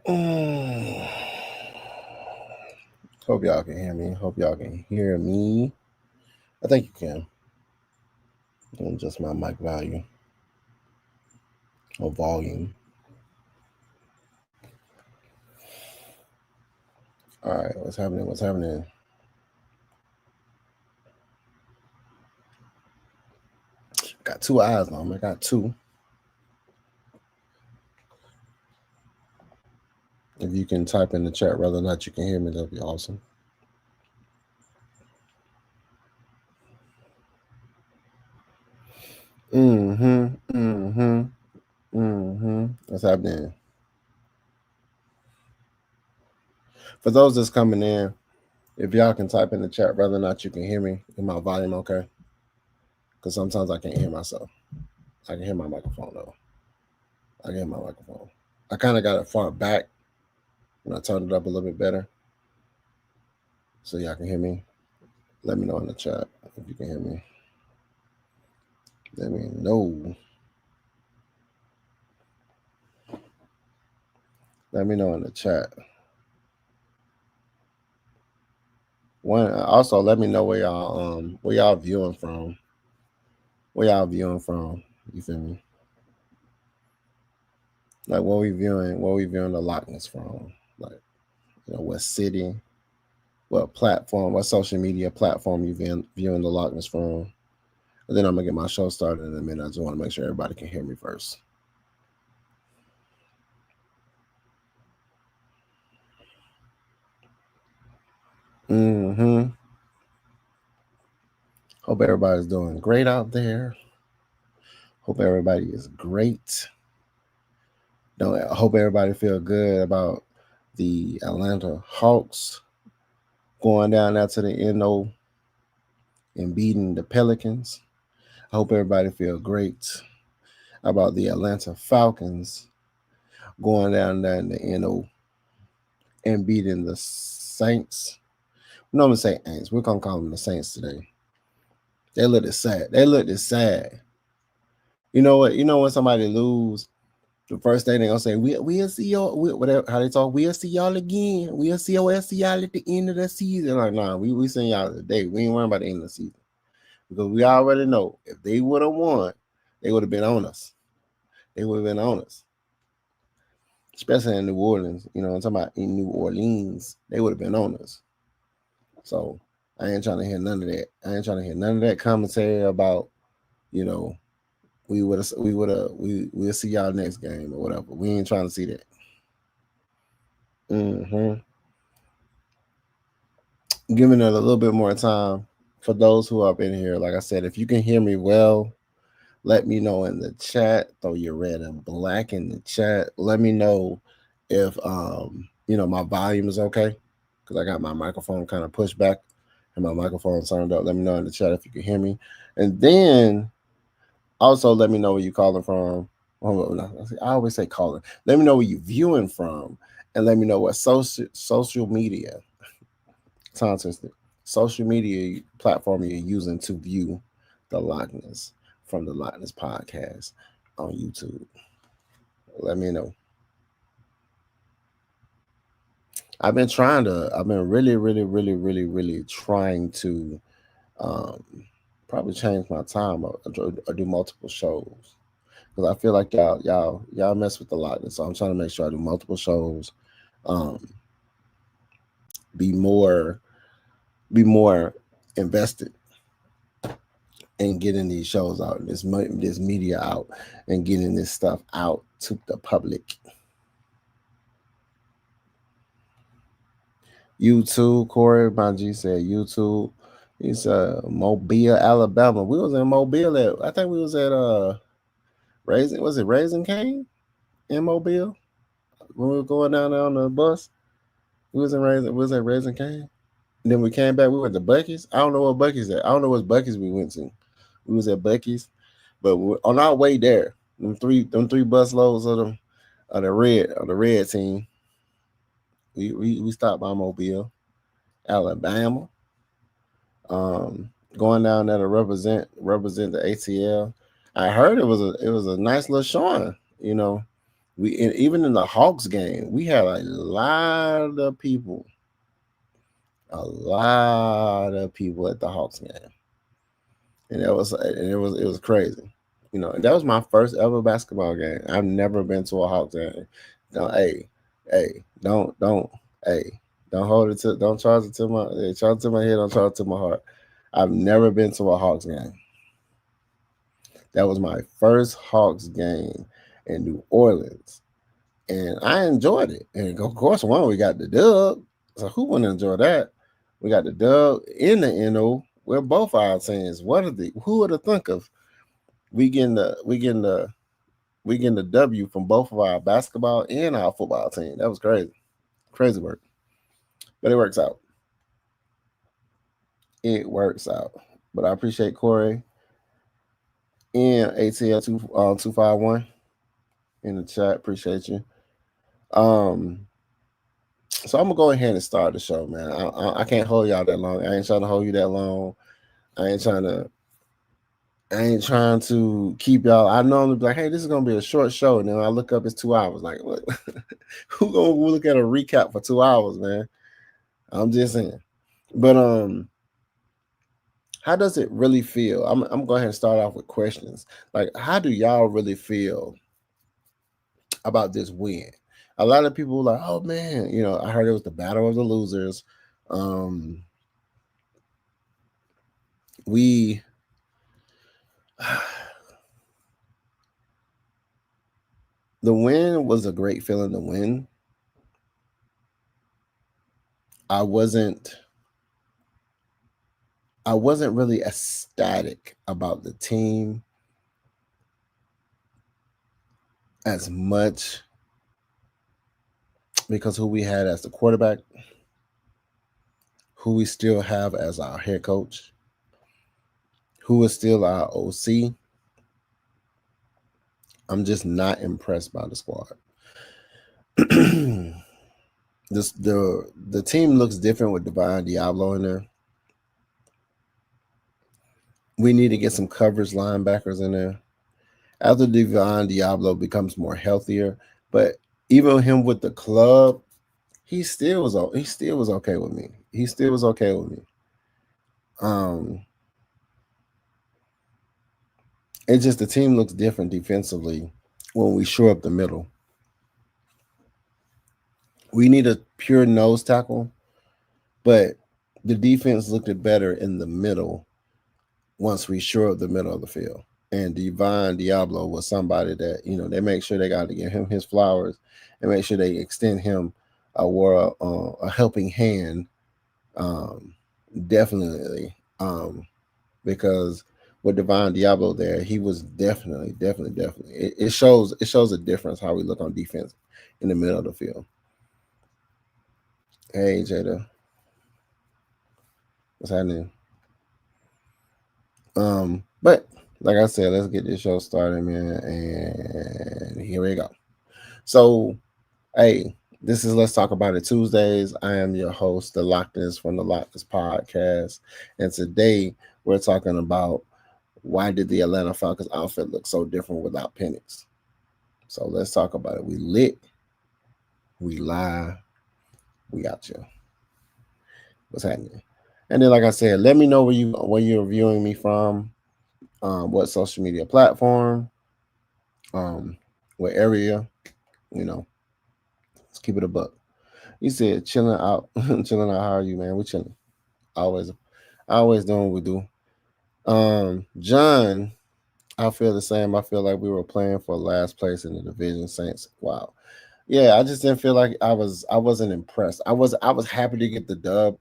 Hope y'all can hear me. Hope y'all can hear me. I think you can. Just my mic value or volume. All right, what's happening? What's happening? Got two eyes on me. I got two. If you can type in the chat whether or not you can hear me, that'd be awesome. What's happening? For those that's coming in, if y'all can type in the chat whether or not you can hear me, is my volume okay? Because sometimes I can't hear myself. I can hear my microphone though. I can hear my microphone. I kind of got it far back when I turned it up a little bit better. So y'all can hear me. Let me know in the chat if you can hear me. Let me know. Let me know in the chat. Also let me know where y'all viewing from. Where y'all viewing from? You feel me? Like where we viewing the likeness from? Like, what city, what platform, what social media platform you viewing the likeness from? And then I'm gonna get my show started in a minute. I just want to make sure everybody can hear me first. Hope everybody's doing great out there. Hope everybody is great. I hope everybody feel good about the Atlanta Hawks going down there to the NO and beating the Pelicans. I hope everybody feel great about the Atlanta Falcons going down there in the NO and beating the Saints. No, I'm gonna say Aints. We're gonna call them the Saints today. They looked sad. Sad. You know what? You know when somebody lose, the first thing they're gonna say, we'll see y'all. Whatever how they talk, we'll see y'all again. We'll see y'all at the end of the season. Like, nah, we seeing y'all today. We ain't worrying about the end of the season. Because we already know if they would have won, they would have been on us. They would have been on us. Especially in New Orleans. I'm talking about in New Orleans, they would have been on us. So I ain't trying to hear none of that. I ain't trying to hear none of that commentary about, we'll see y'all next game or whatever. We ain't trying to see that. Giving it a little bit more time for those who are in here. Like I said, if you can hear me well, let me know in the chat. Throw your red and black in the chat. Let me know if my volume is okay, because I got my microphone kind of pushed back and my microphone turned up. Let me know in the chat if you can hear me, and then also let me know where you're calling from. I always say calling. Let me know where you're viewing from, and let me know what social media, social media platform you're using to view the likeness from the Likeness Podcast on YouTube. Let me know. I've been really, really, really, really, really trying to probably change my time or do multiple shows, because I feel like y'all mess with the likeness. So I'm trying to make sure I do multiple shows, um, be more invested in getting these shows out, this media out, and getting this stuff out to the public. YouTube, Corey Banji said YouTube. He said Mobile, Alabama. We was in Mobile I think we was at Raising Cane in Mobile when we were going down there on the bus. We was at Raising Cane. And then we came back. We went to Buc-ee's. I don't know what Buc-ee's at. I don't know what Buc-ee's we went to. We was at Buc-ee's, but on our way there, them three bus loads of the red team. We stopped by Mobile, Alabama. Going down there to represent the ATL. I heard it was a nice little showing. Even in the Hawks game, we had a lot of people at the Hawks game, and it was crazy, And that was my first ever basketball game. I've never been to a Hawks game. Don't, hey, hey, don't hold it to, don't charge it to charge it to my head, don't charge it to my heart. I've never been to a Hawks game. That was my first Hawks game in New Orleans, and I enjoyed it. And of course, we got the dub. So who wouldn't enjoy that? We got the dub in the NO with both our teams. Who would have thunk of we getting the W from both of our basketball and our football team? That was crazy work, but it works out. It works out. But I appreciate Corey and ATL 251 in the chat. Appreciate you. So I'm gonna go ahead and start the show, man. I can't hold y'all that long. I ain't trying to hold you that long. I ain't trying to keep y'all. I normally be like, hey, this is gonna be a short show, and then I look up, it's 2 hours. Like, what? Who gonna look at a recap for 2 hours, man? I'm just saying. But how does it really feel? I'm going to go ahead and start off with questions. Like, how do y'all really feel about this win? A lot of people were like, oh man, I heard it was the battle of the losers. We the win was a great feeling to win. I wasn't really ecstatic about the team as much because who we had as the quarterback, who we still have as our head coach, who is still our OC. I'm just not impressed by the squad. The team looks different with Divine Diablo in there. We need to get some coverage linebackers in there. After Divine Diablo becomes more healthier, but even him with the club, he still was okay with me. It's just the team looks different defensively when we shore up the middle. We need a pure nose tackle, but the defense looked better in the middle once we shore up the middle of the field. And Divine Diablo was somebody that, they make sure they got to give him his flowers and make sure they extend him a helping hand. Definitely. Because with Divine Diablo there, he was definitely. It shows a difference how we look on defense in the middle of the field. Hey, Jada. What's happening? But like I said, let's get this show started, man. And here we go. So, hey, this is Let's Talk About It Tuesdays. I am your host, the Lockness from the Lockness Podcast. And today we're talking about why did the Atlanta Falcons outfit look so different without Penix? So let's talk about it. We lit, we live, we out here. What's happening? And then, like I said, let me know where you're viewing me from, what social media platform, what area. Let's keep it a buck. You said chilling out, chilling out. How are you, man? We chilling. Always doing what we do. John, I feel the same. I feel like we were playing for last place in the division. Saints. Wow. Yeah, I just didn't feel like I wasn't impressed. I was happy to get the dub.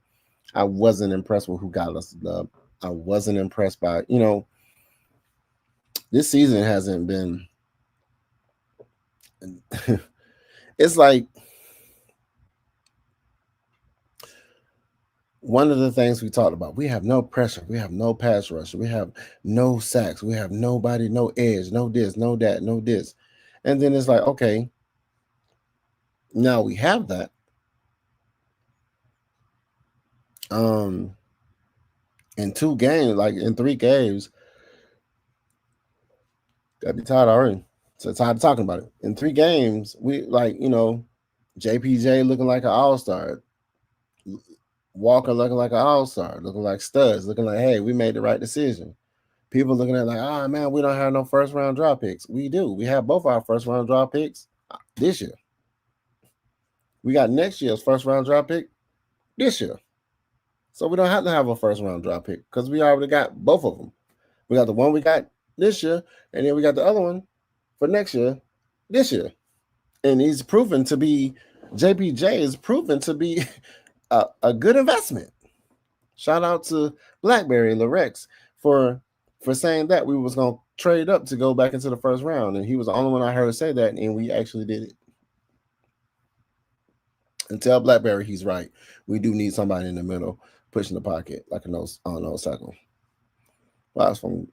I wasn't impressed with who got us the dub. I wasn't impressed by, this season hasn't been it's like one of the things we talked about, we have no pressure, we have no pass rush, we have no sacks, we have nobody, no edge, no this, no that, no this. And then it's like, okay, now we have that. In 2 games, like in 3 games, gotta be tired already. So tired of talking about it. In 3 games, we JPJ looking like an all-star, Walker looking like an all-star, looking like studs, looking like, hey, we made the right decision. People looking at like, oh man, we don't have no first round draft picks. We do. We have both our first round draft picks this year. We got next year's first round draft pick this year. So we don't have to have a first round draft pick because we already got both of them. We got the one we got this year, and then we got the other one for next year, this year. And he's proven to be, JPJ is proven to be a good investment. Shout out to Blackberry Larex for saying that we was going to trade up to go back into the first round. And he was the only one I heard say that, and we actually did it. And tell Blackberry he's right. We do need somebody in the middle pushing the pocket like a nose tackle. Well, I was from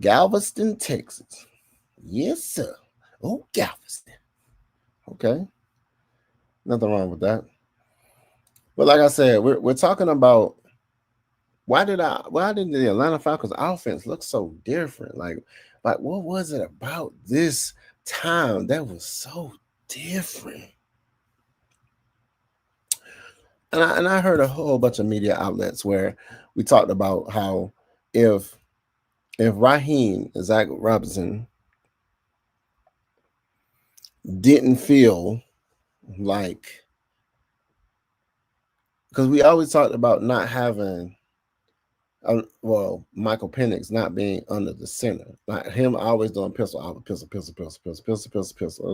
Galveston, Texas. Yes, sir. Oh, Galveston. Okay. Nothing wrong with that. But like I said, we're talking about why did the Atlanta Falcons offense look so different? Like what was it about this time that was so different? And I heard a whole bunch of media outlets where we talked about how if Raheem Zach Robinson didn't feel like, because we always talked about not having, Michael Penix not being under the center, like him always doing pistol. It was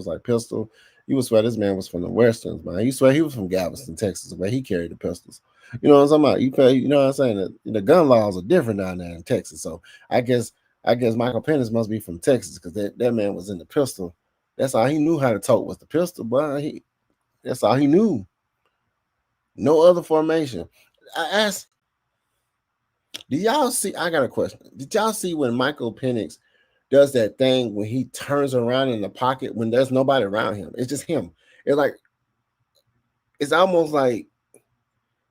like pistol. You would swear this man was from the Westerns, man. You swear he was from Galveston, Texas, where he carried the pistols. You know what I'm talking about? You know what I'm saying? The gun laws are different down there in Texas. So I guess Michael Penix must be from Texas because that man was in the pistol. That's all he knew how to tote was the pistol, but that's all he knew. No other formation. I asked, did y'all see? I got a question. Did y'all see when Michael Penix does that thing when he turns around in the pocket when there's nobody around him? It's just him. It's almost like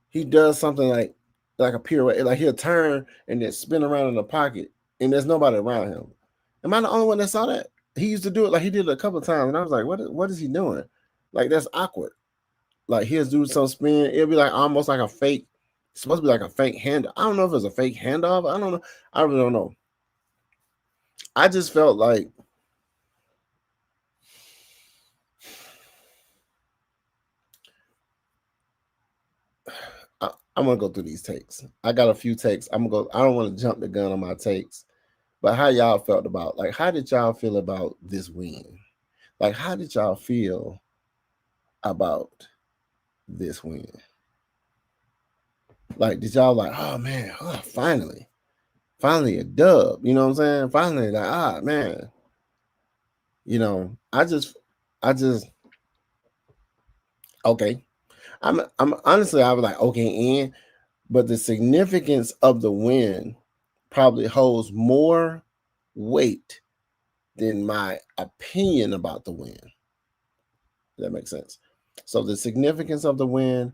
he does something like a pirouette. Like he'll turn and then spin around in the pocket and there's nobody around him. Am I the only one that saw that? He used to do it, like he did it a couple of times, and I was like, what is he doing? Like that's awkward. Like he'll do some spin. It'll be like almost like a fake. It's supposed to be like a fake hand. I don't know if it's a fake handoff. I don't know. I really don't know. I just felt like I'm gonna go through these takes. I got a few takes. I don't want to jump the gun on my takes, but how y'all felt about, like, how did y'all feel about this win? Like, how did y'all feel about this win? Like, did y'all like, oh man, finally a dub? You know what I'm saying? Finally, like, man. You know, I just okay. I'm honestly, I was like, okay, but the significance of the win probably holds more weight than my opinion about the win. Does that make sense? So the significance of the win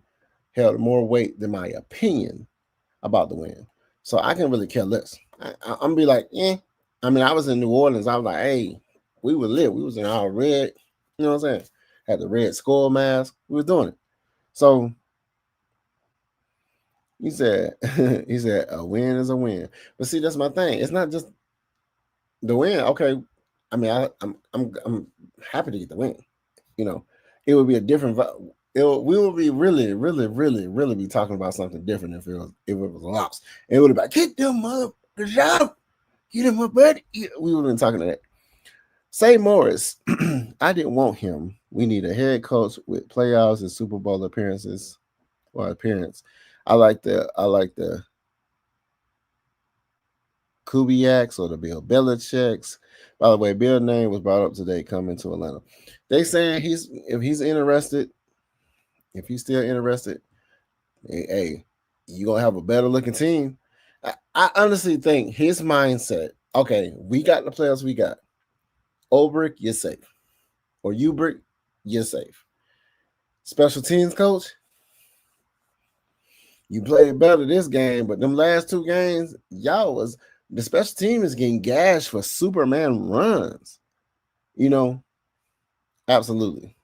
held more weight than my opinion about the win. So I can really care less. I'm gonna be like, I mean, I was in New Orleans. I was like, hey, we were lit. We was in our red, you know what I'm saying? Had the red skull mask. We was doing it. So he said, a win is a win. But see, that's my thing. It's not just the win. Okay, I mean, I'm happy to get the win. You know, it would be a different. We would be really, really, really, really be talking about something different if it was a loss. It would have been like, get them motherfuckers out, get them up, buddy. We would have been talking to that. Say Morris, I didn't want him. We need a head coach with playoffs and Super Bowl appearance. I like the Kubiaks or the Bill Belichick's. By the way, Bill's name was brought up today coming to Atlanta. They saying if he's still interested, hey, you gonna have a better looking team. I honestly think his mindset, okay, we got the players we got. Ulbrich, you're safe. Or Ubrick, you're safe. Special teams coach, you played better this game, but them last 2 games, the special team is getting gashed for Superman runs. You know, absolutely.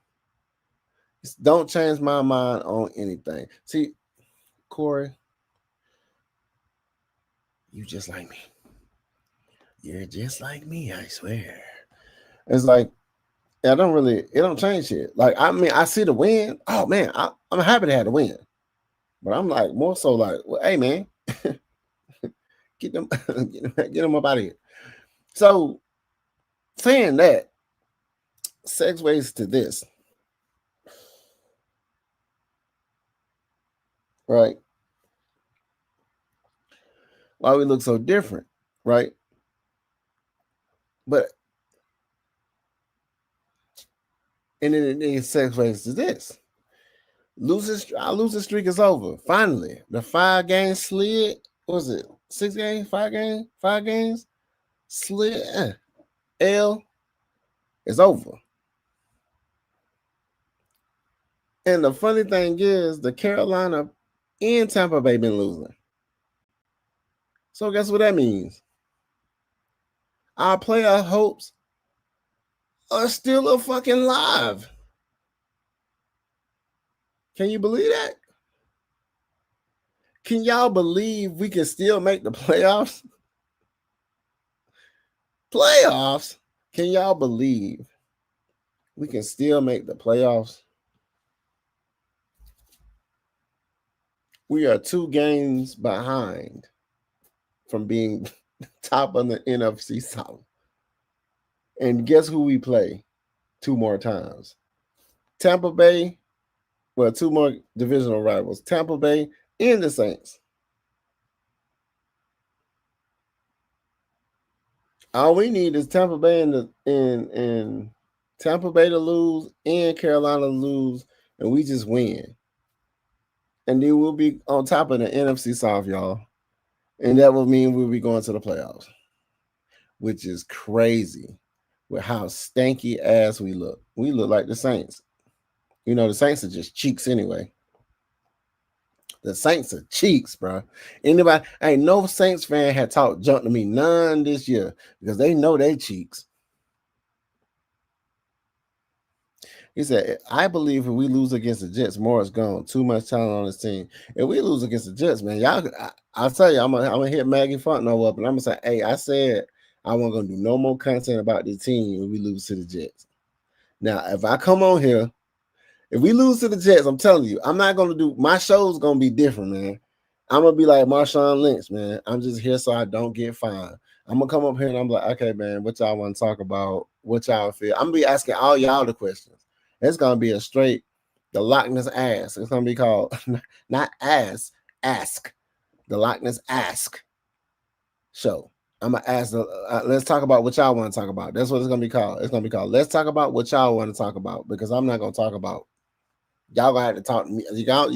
Don't change my mind on anything. See, Corey, you just like me. You're just like me, I swear. It's like, it don't change shit. Like, I mean, I see the win. Oh man, I'm happy to have the win. But I'm like more so like, well, hey man, get them get them up out of here. So saying that segues to this. Right? Why we look so different, right? But and then it segues to this. Our losing streak is over. Finally, the 5-game slid. What was it? 6 games? 5 games? 5 games? Slid. L is over. And the funny thing is, the Carolina and Tampa Bay been losing. So guess what that means? Our playoff hopes are still a fucking live. Can you believe that? Can y'all believe we can still make the playoffs? Playoffs? Can y'all believe we can still make the playoffs? We are 2 games behind from being top of the NFC South. And guess who we play 2 more times? Tampa Bay. Well, 2 more divisional rivals. Tampa Bay and the Saints. All we need is Tampa Bay and Tampa Bay to lose and Carolina to lose, and we just win. And then we'll be on top of the NFC South, y'all. And that will mean we'll be going to the playoffs, which is crazy with how stanky ass we look. We look like the Saints. You know, the Saints are just cheeks anyway. The Saints are cheeks, bro. Anybody, ain't no Saints fan had talked junk to me none this year because they know they cheeks. He said, I believe if we lose against the Jets, Moore's gone. Too much talent on this team. If we lose against the Jets, man, y'all, I'll tell you, I'm gonna hit Maggie Fontenot up and I'm gonna say, hey, I said I wasn't gonna do no more content about the team if we lose to the Jets. Now, if I come on here, if we lose to the Jets, I'm telling you, I'm not gonna do my show's gonna be different, man. I'm gonna be like Marshawn Lynch, man. I'm just here so I don't get fined. I'm gonna come up here and I'm like, okay, man, what y'all want to talk about? What y'all feel? I'm gonna be asking all y'all the questions. It's gonna be a straight the Loch Ness Ask. It's gonna be called not ask the Loch Ness Ask show. I'm gonna ask. Let's talk about what y'all want to talk about. That's what it's gonna be called. It's gonna be called. Let's talk about what y'all want to talk about because I'm not gonna talk about. Y'all gonna have to talk to me. Y'all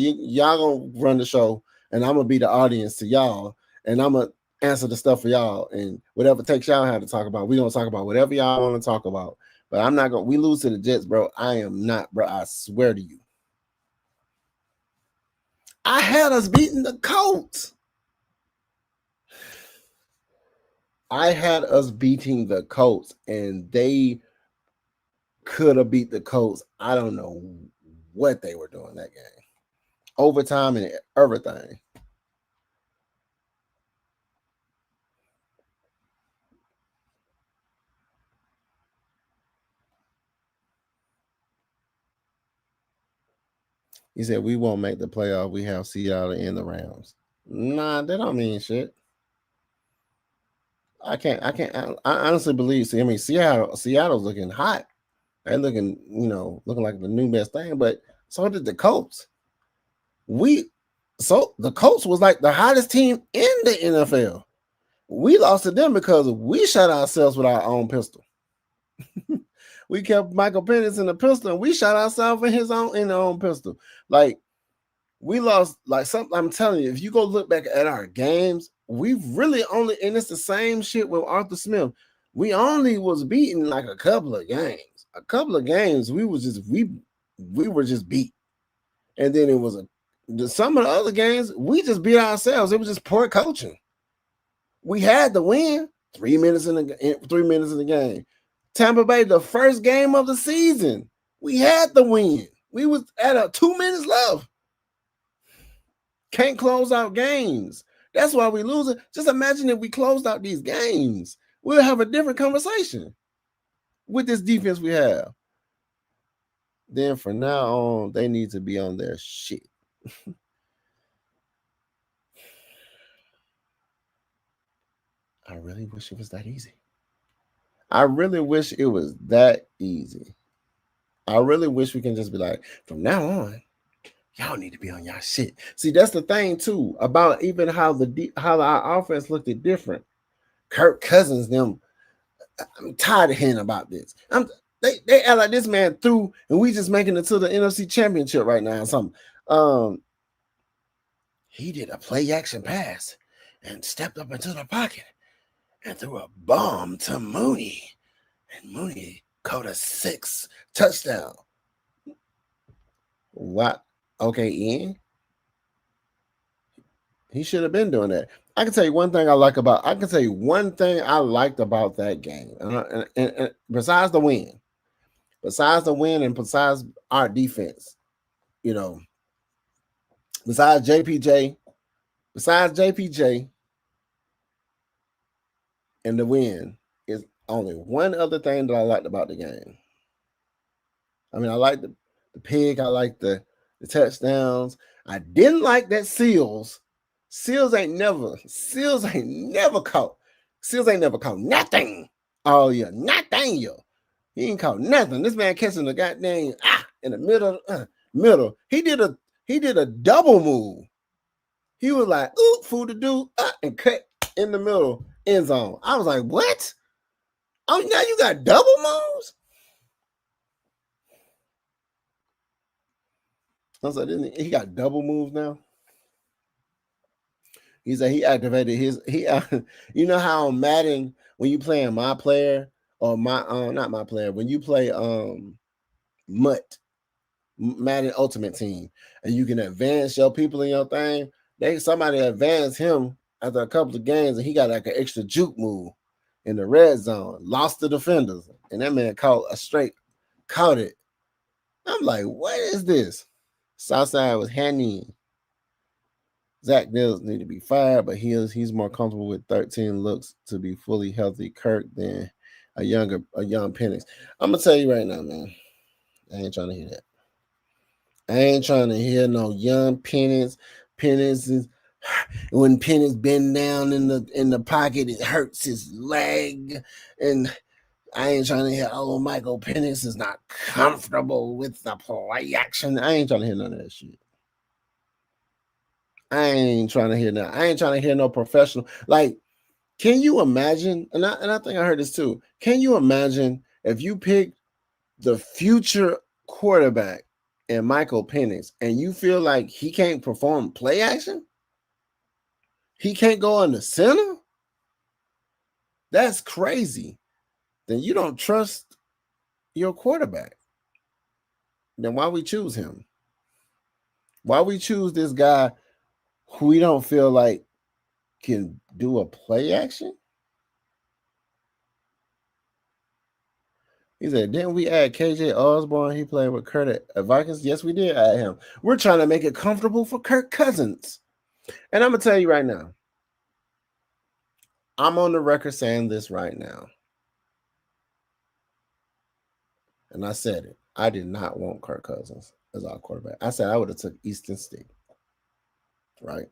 gonna run the show, and I'm gonna be the audience to y'all, and I'm gonna answer the stuff for y'all, and whatever takes y'all have to talk about. We gonna talk about whatever y'all want to talk about. But I'm not gonna. We lose to the Jets, bro. I am not, bro. I swear to you. I had us beating the Colts. I had us beating the Colts, and they could have beat the Colts. I don't know what they were doing that game. Overtime and everything. He said, we won't make the playoff. We have Seattle in the Rams. Nah, that don't mean shit. I honestly believe, I mean, Seattle's looking hot. They're looking like the new best thing, but so did the Colts. So the Colts was like the hottest team in the NFL. We lost to them because we shot ourselves with our own pistol. We kept Michael Penix in the pistol, and we shot ourselves in our own pistol. Like we lost, like something. I'm telling you, if you go look back at our games, we've really only, and it's the same shit with Arthur Smith. We only was beaten like a couple of games. A couple of games, we were just beat, and then it was some of the other games we just beat ourselves. It was just poor coaching. We had to win 3 minutes in the game. Tampa Bay, the first game of the season, we had the win. We was at 2 minutes left. Can't close out games. That's why we lose it. Just imagine if we closed out these games. We'll have a different conversation with this defense we have. Then from now on, they need to be on their shit. I really wish it was that easy. I really wish it was that easy. I really wish we can just be like, from now on, y'all need to be on y'all shit. See, that's the thing too about even how our offense looked different. Kirk Cousins, them. I'm tired of hearing about this. They act like this man threw, and we just making it to the NFC Championship right now or something. He did a play action pass and stepped up into the pocket and threw a bomb to Mooney, and Mooney caught a 6 touchdown. What? Okay, Ian. He should have been doing that. I can tell you one thing I liked about that game, and besides the win, and besides our defense, besides JPJ, and the win, is only one other thing that I liked about the game. I mean, I like the pig, I like the touchdowns. I didn't like that Seals ain't never caught nothing. Oh yeah, nothing, yo. He ain't caught nothing. This man catching the goddamn in the middle. He did a double move. He was like, "Ooh, fool to do," and cut in the middle end zone. I was like, "What? Oh, now you got double moves?" I was like, he got double moves now. He said he activated you know how on Madden, when you playing my player or not my player, when you play Madden Ultimate Team, and you can advance your people in your thing, somebody advanced him after a couple of games, and he got like an extra juke move in the red zone, lost the defenders, and that man caught it. I'm like, what is this? Southside was handing. Zach Mills need to be fired, but he's more comfortable with 13 looks to be fully healthy Kirk than a young Penix. I'm gonna tell you right now, man. I ain't trying to hear that. I ain't trying to hear no young Penix. Penix is when Penix bend down in the pocket, it hurts his leg, and I ain't trying to hear, oh, Michael Penix is not comfortable with the play action. I ain't trying to hear none of that shit. I ain't trying to hear that. I ain't trying to hear no professional. Like, can you imagine? And I think I heard this too. Can you imagine if you pick the future quarterback and Michael Penix, and you feel like he can't perform play action? He can't go in the center? That's crazy. Then you don't trust your quarterback. Then why we choose him? Why we choose this guy who we don't feel like can do a play action? He said, didn't we add KJ Osborne? He played with Kurt at Vikings. Yes, we did add him. We're trying to make it comfortable for Kirk Cousins. And I'm going to tell you right now, I'm on the record saying this right now. And I said it. I did not want Kirk Cousins as our quarterback. I said I would have took Easton Stick. Right?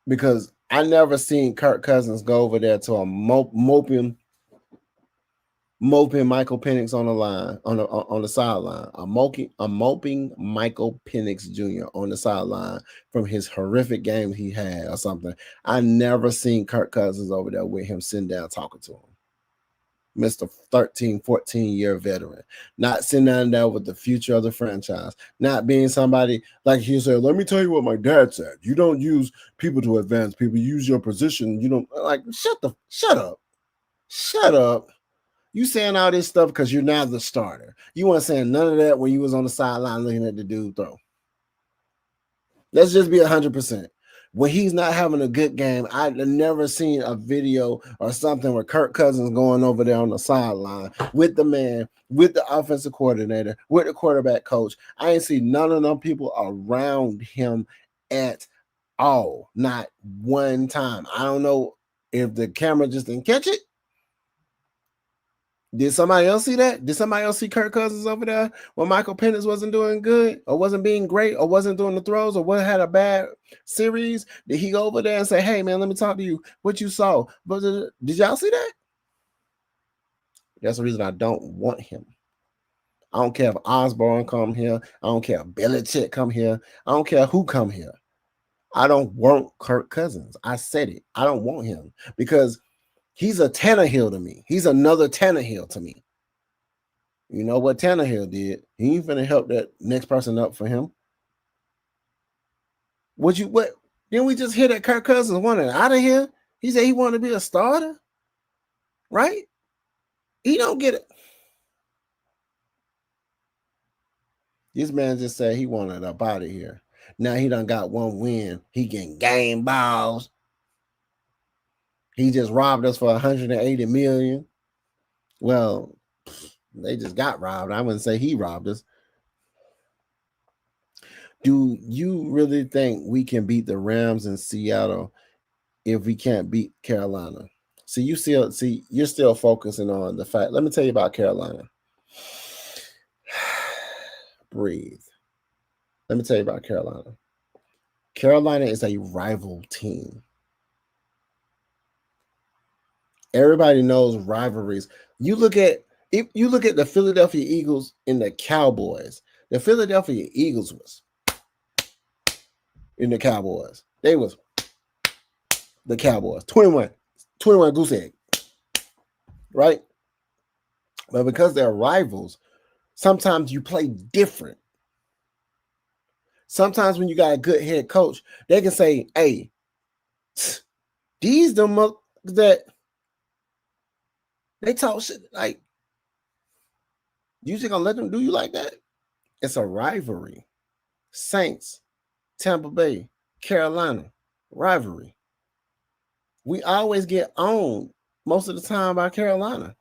Because I never seen Kirk Cousins go over there to a moping Michael Penix on the line, on the sideline. A moping Michael Penix Jr. on the sideline from his horrific game he had or something. I never seen Kirk Cousins over there with him sitting down talking to him. Mr. 13, 14-year veteran, not sitting down there with the future of the franchise, not being somebody like he said, let me tell you what my dad said. You don't use people to advance people. You use your position. You don't like, shut up. You saying all this stuff because you're now the starter. You weren't saying none of that when you was on the sideline looking at the dude throw. Let's just be 100%. when he's not having a good game, I've never seen a video or something where Kirk Cousins going over there on the sideline with the man, with the offensive coordinator, with the quarterback coach. I ain't seen none of them people around him at all. Not one time. I don't know if the camera just didn't catch it. Did somebody else see that? Did somebody else see Kirk Cousins over there when Michael Penix wasn't doing good or wasn't being great or wasn't doing the throws or had a bad series? Did he go over there and say, hey, man, let me talk to you. What you saw? But did y'all see that? That's the reason I don't want him. I don't care if Osborne come here. I don't care if Belichick come here. I don't care who come here. I don't want Kirk Cousins. I said it. I don't want him because he's a Tannehill to me. He's another Tannehill to me. You know what Tannehill did? He ain't finna help that next person up for him. What? Didn't we just hear that Kirk Cousins wanted out of here? He said he wanted to be a starter, right? He don't get it. This man just said he wanted up out of here. Now he done got one win. He getting game balls. He just robbed us for $180 million. Well, they just got robbed. I wouldn't say he robbed us. Do you really think we can beat the Rams in Seattle if we can't beat Carolina? So you're still focusing on the fact. Let me tell you about Carolina. Breathe. Let me tell you about Carolina. Carolina is a rival team. Everybody knows rivalries. You look at the Philadelphia Eagles and the Cowboys. The Philadelphia Eagles was in the Cowboys. They was the Cowboys. 21 goose egg. Right? But because they're rivals, sometimes you play different. Sometimes when you got a good head coach, they can say, hey, these the that they talk shit like, you just gonna let them do you like that? It's a rivalry. Saints, Tampa Bay, Carolina, rivalry. We always get owned most of the time by Carolina.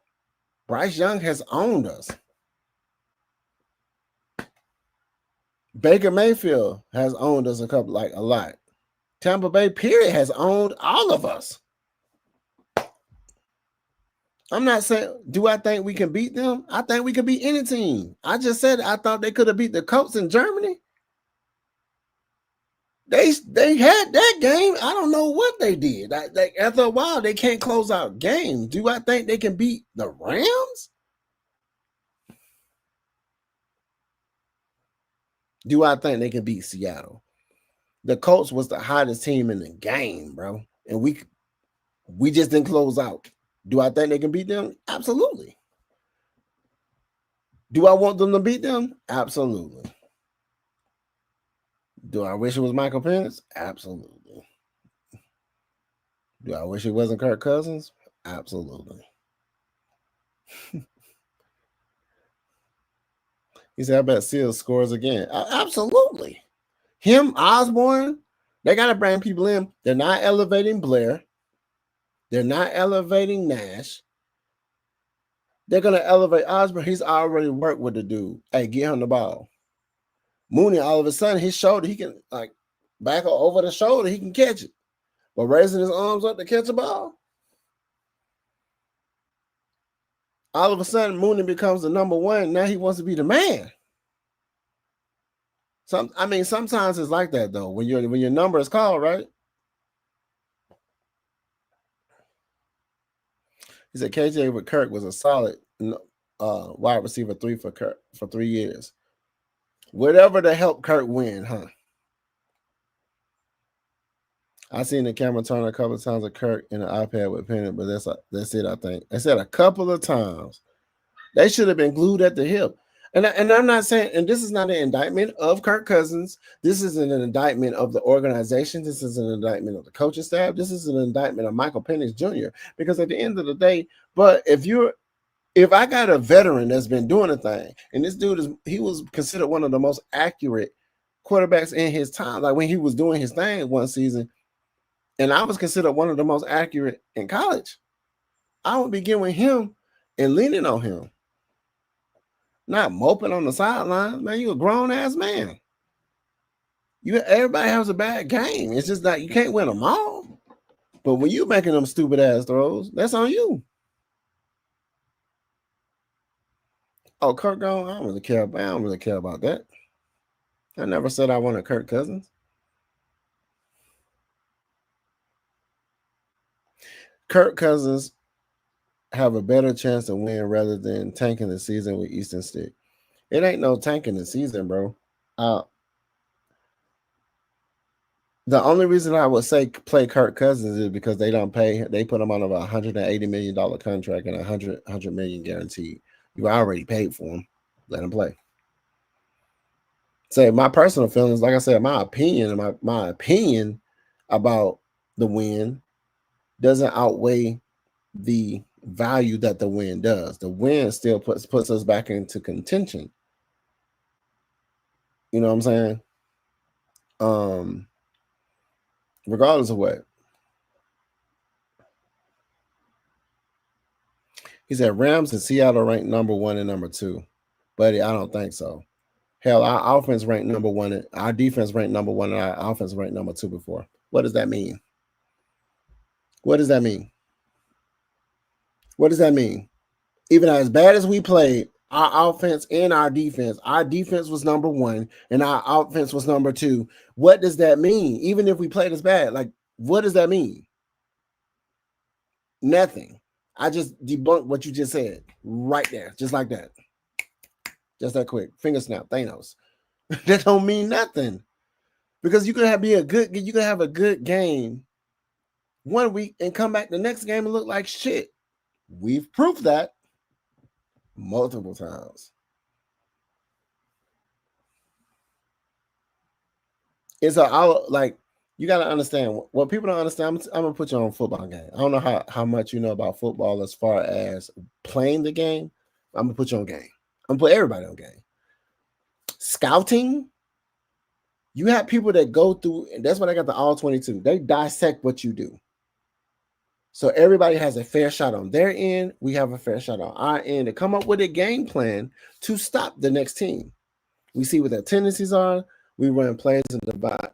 Bryce Young has owned us. Baker Mayfield has owned us a lot. Tampa Bay, period, has owned all of us. I'm not saying, do I think we can beat them? I think we can beat any team. I just said I thought they could have beat the Colts in Germany. They had that game. I don't know what they did. After a while, they can't close out games. Do I think they can beat the Rams? Do I think they can beat Seattle? The Colts was the hottest team in the game, bro. And we just didn't close out. Do I think they can beat them? Absolutely. Do I want them to beat them? Absolutely. Do I wish it was Michael Penix? Absolutely. Do I wish it wasn't Kirk Cousins? Absolutely. He said, I bet Seals scores again. Absolutely. Him, Osborne, they got to bring people in. They're not elevating Blair. They're not elevating Nash. They're going to elevate Osborne. He's already worked with the dude. Hey, get him the ball. Mooney, all of a sudden, his shoulder, he can, back over the shoulder, he can catch it. But raising his arms up to catch a ball, all of a sudden, Mooney becomes the number one. Now he wants to be the man. Sometimes it's like that, though. When your number is called, right? He said KJ with Kirk was a solid wide receiver 3 for Kirk for 3 years. Whatever to help Kirk win, huh? I seen the camera turn a couple of times of Kirk in the iPad with Penix, but that's it, I think. I said a couple of times. They should have been glued at the hip. And I'm not saying, and this is not an indictment of Kirk Cousins. This isn't an indictment of the organization. This is an indictment of the coaching staff. This is an indictment of Michael Penix Jr. Because at the end of the day, but if I got a veteran that's been doing a thing, and this dude he was considered one of the most accurate quarterbacks in his time. Like when he was doing his thing one season, And I was considered one of the most accurate in college. I would be giving him and leaning on him, not moping on the sidelines. Man, you a grown ass man. Everybody has a bad game. It's just that you can't win them all. But when you making them stupid ass throws, that's on you. Oh, Kirk gone? I don't really care about that. I never said I wanted Kirk Cousins. Kirk Cousins have a better chance to win rather than tanking the season with Easton Stick. It ain't no tanking the season, bro. The only reason I would say play Kirk Cousins is because they don't pay. They put him on a $180 million contract and $100 million guaranteed. You already paid for him. Let him play. Say my personal feelings, like I said, my opinion about the win doesn't outweigh the value that the win does. The win still puts us back into contention. You know what I'm saying? Regardless of what. He said Rams and Seattle ranked number 1 and number 2. Buddy, I don't think so. Hell, our offense ranked number 1. Our defense ranked number 1 and our offense ranked number 2 before. What does that mean? What does that mean? What does that mean? Even as bad as we played, our offense and our defense was number 1 and our offense was number 2. What does that mean? Even if we played as bad, like, what does that mean? Nothing. I just debunked what you just said right there, just like that. Just that quick. Finger snap, Thanos. That don't mean nothing. Because you could have a good game 1 week and come back the next game and look like shit. We've proved that multiple times. It's like you got to understand what people don't understand. I'm gonna put you on a football game. I don't know how much you know about football as far as playing the game. I'm gonna put you on game. I'm gonna put everybody on game. Scouting, you have people that go through, and that's what I got the all 22. They dissect what you do. So everybody has a fair shot on their end. We have a fair shot on our end to come up with a game plan to stop the next team. We see what their tendencies are. We run plays and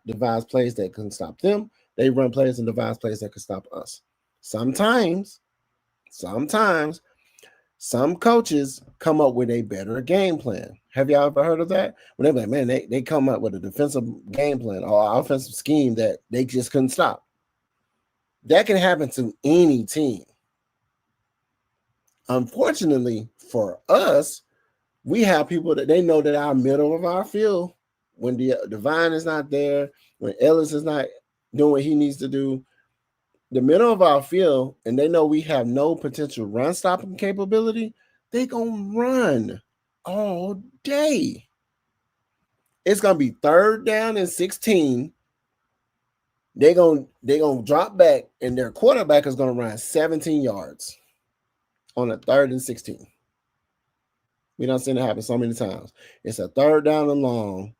devise plays that can stop them. They run plays and devise plays that can stop us. Sometimes, some coaches come up with a better game plan. Have y'all ever heard of that? When they're like, man, they come up with a defensive game plan or offensive scheme that they just couldn't stop. That can happen to any team. Unfortunately for us, we have people that they know that our middle of our field, when the Divine is not there, when Ellis is not doing what he needs to do, the middle of our field, and they know we have no potential run stopping capability, they gonna run all day. It's gonna be 3rd down and 16. They gonna drop back, and their quarterback is gonna run 17 yards on a 3rd and 16. We done seen it happen so many times. It's a 3rd down and long.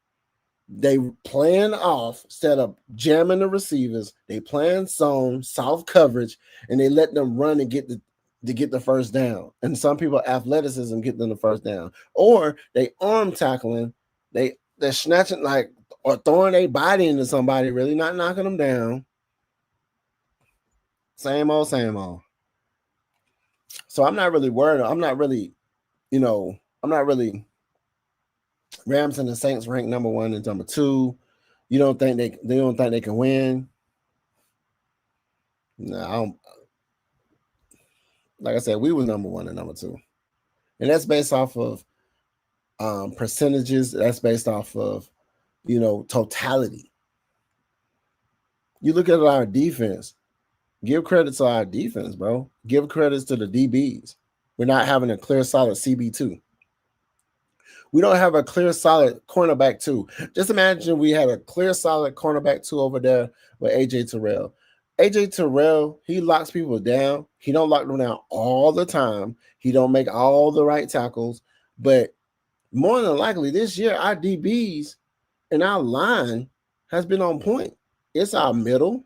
They playing off, instead of jamming the receivers, they playing zone, soft coverage, and they let them run and get the first down. And some people athleticism get them the first down. Or they arm tackling, they're snatching like or throwing a body into somebody, really not knocking them down. Same old. So I'm not really worried. I'm not really Rams and the Saints ranked number 1 and number 2. You don't think they can win? No, I don't. Like I said, we were number 1 and number 2. And that's based off of percentages. That's based off of, totality. You look at our defense. Give credit to our defense, bro. Give credits to the DBs. We're not having a clear, solid CB2. We don't have a clear, solid cornerback 2. Just imagine we had a clear, solid cornerback 2 over there with AJ Terrell. AJ Terrell, he locks people down. He don't lock them down all the time. He don't make all the right tackles. But more than likely this year, our DBs and our line has been on point. It's our middle.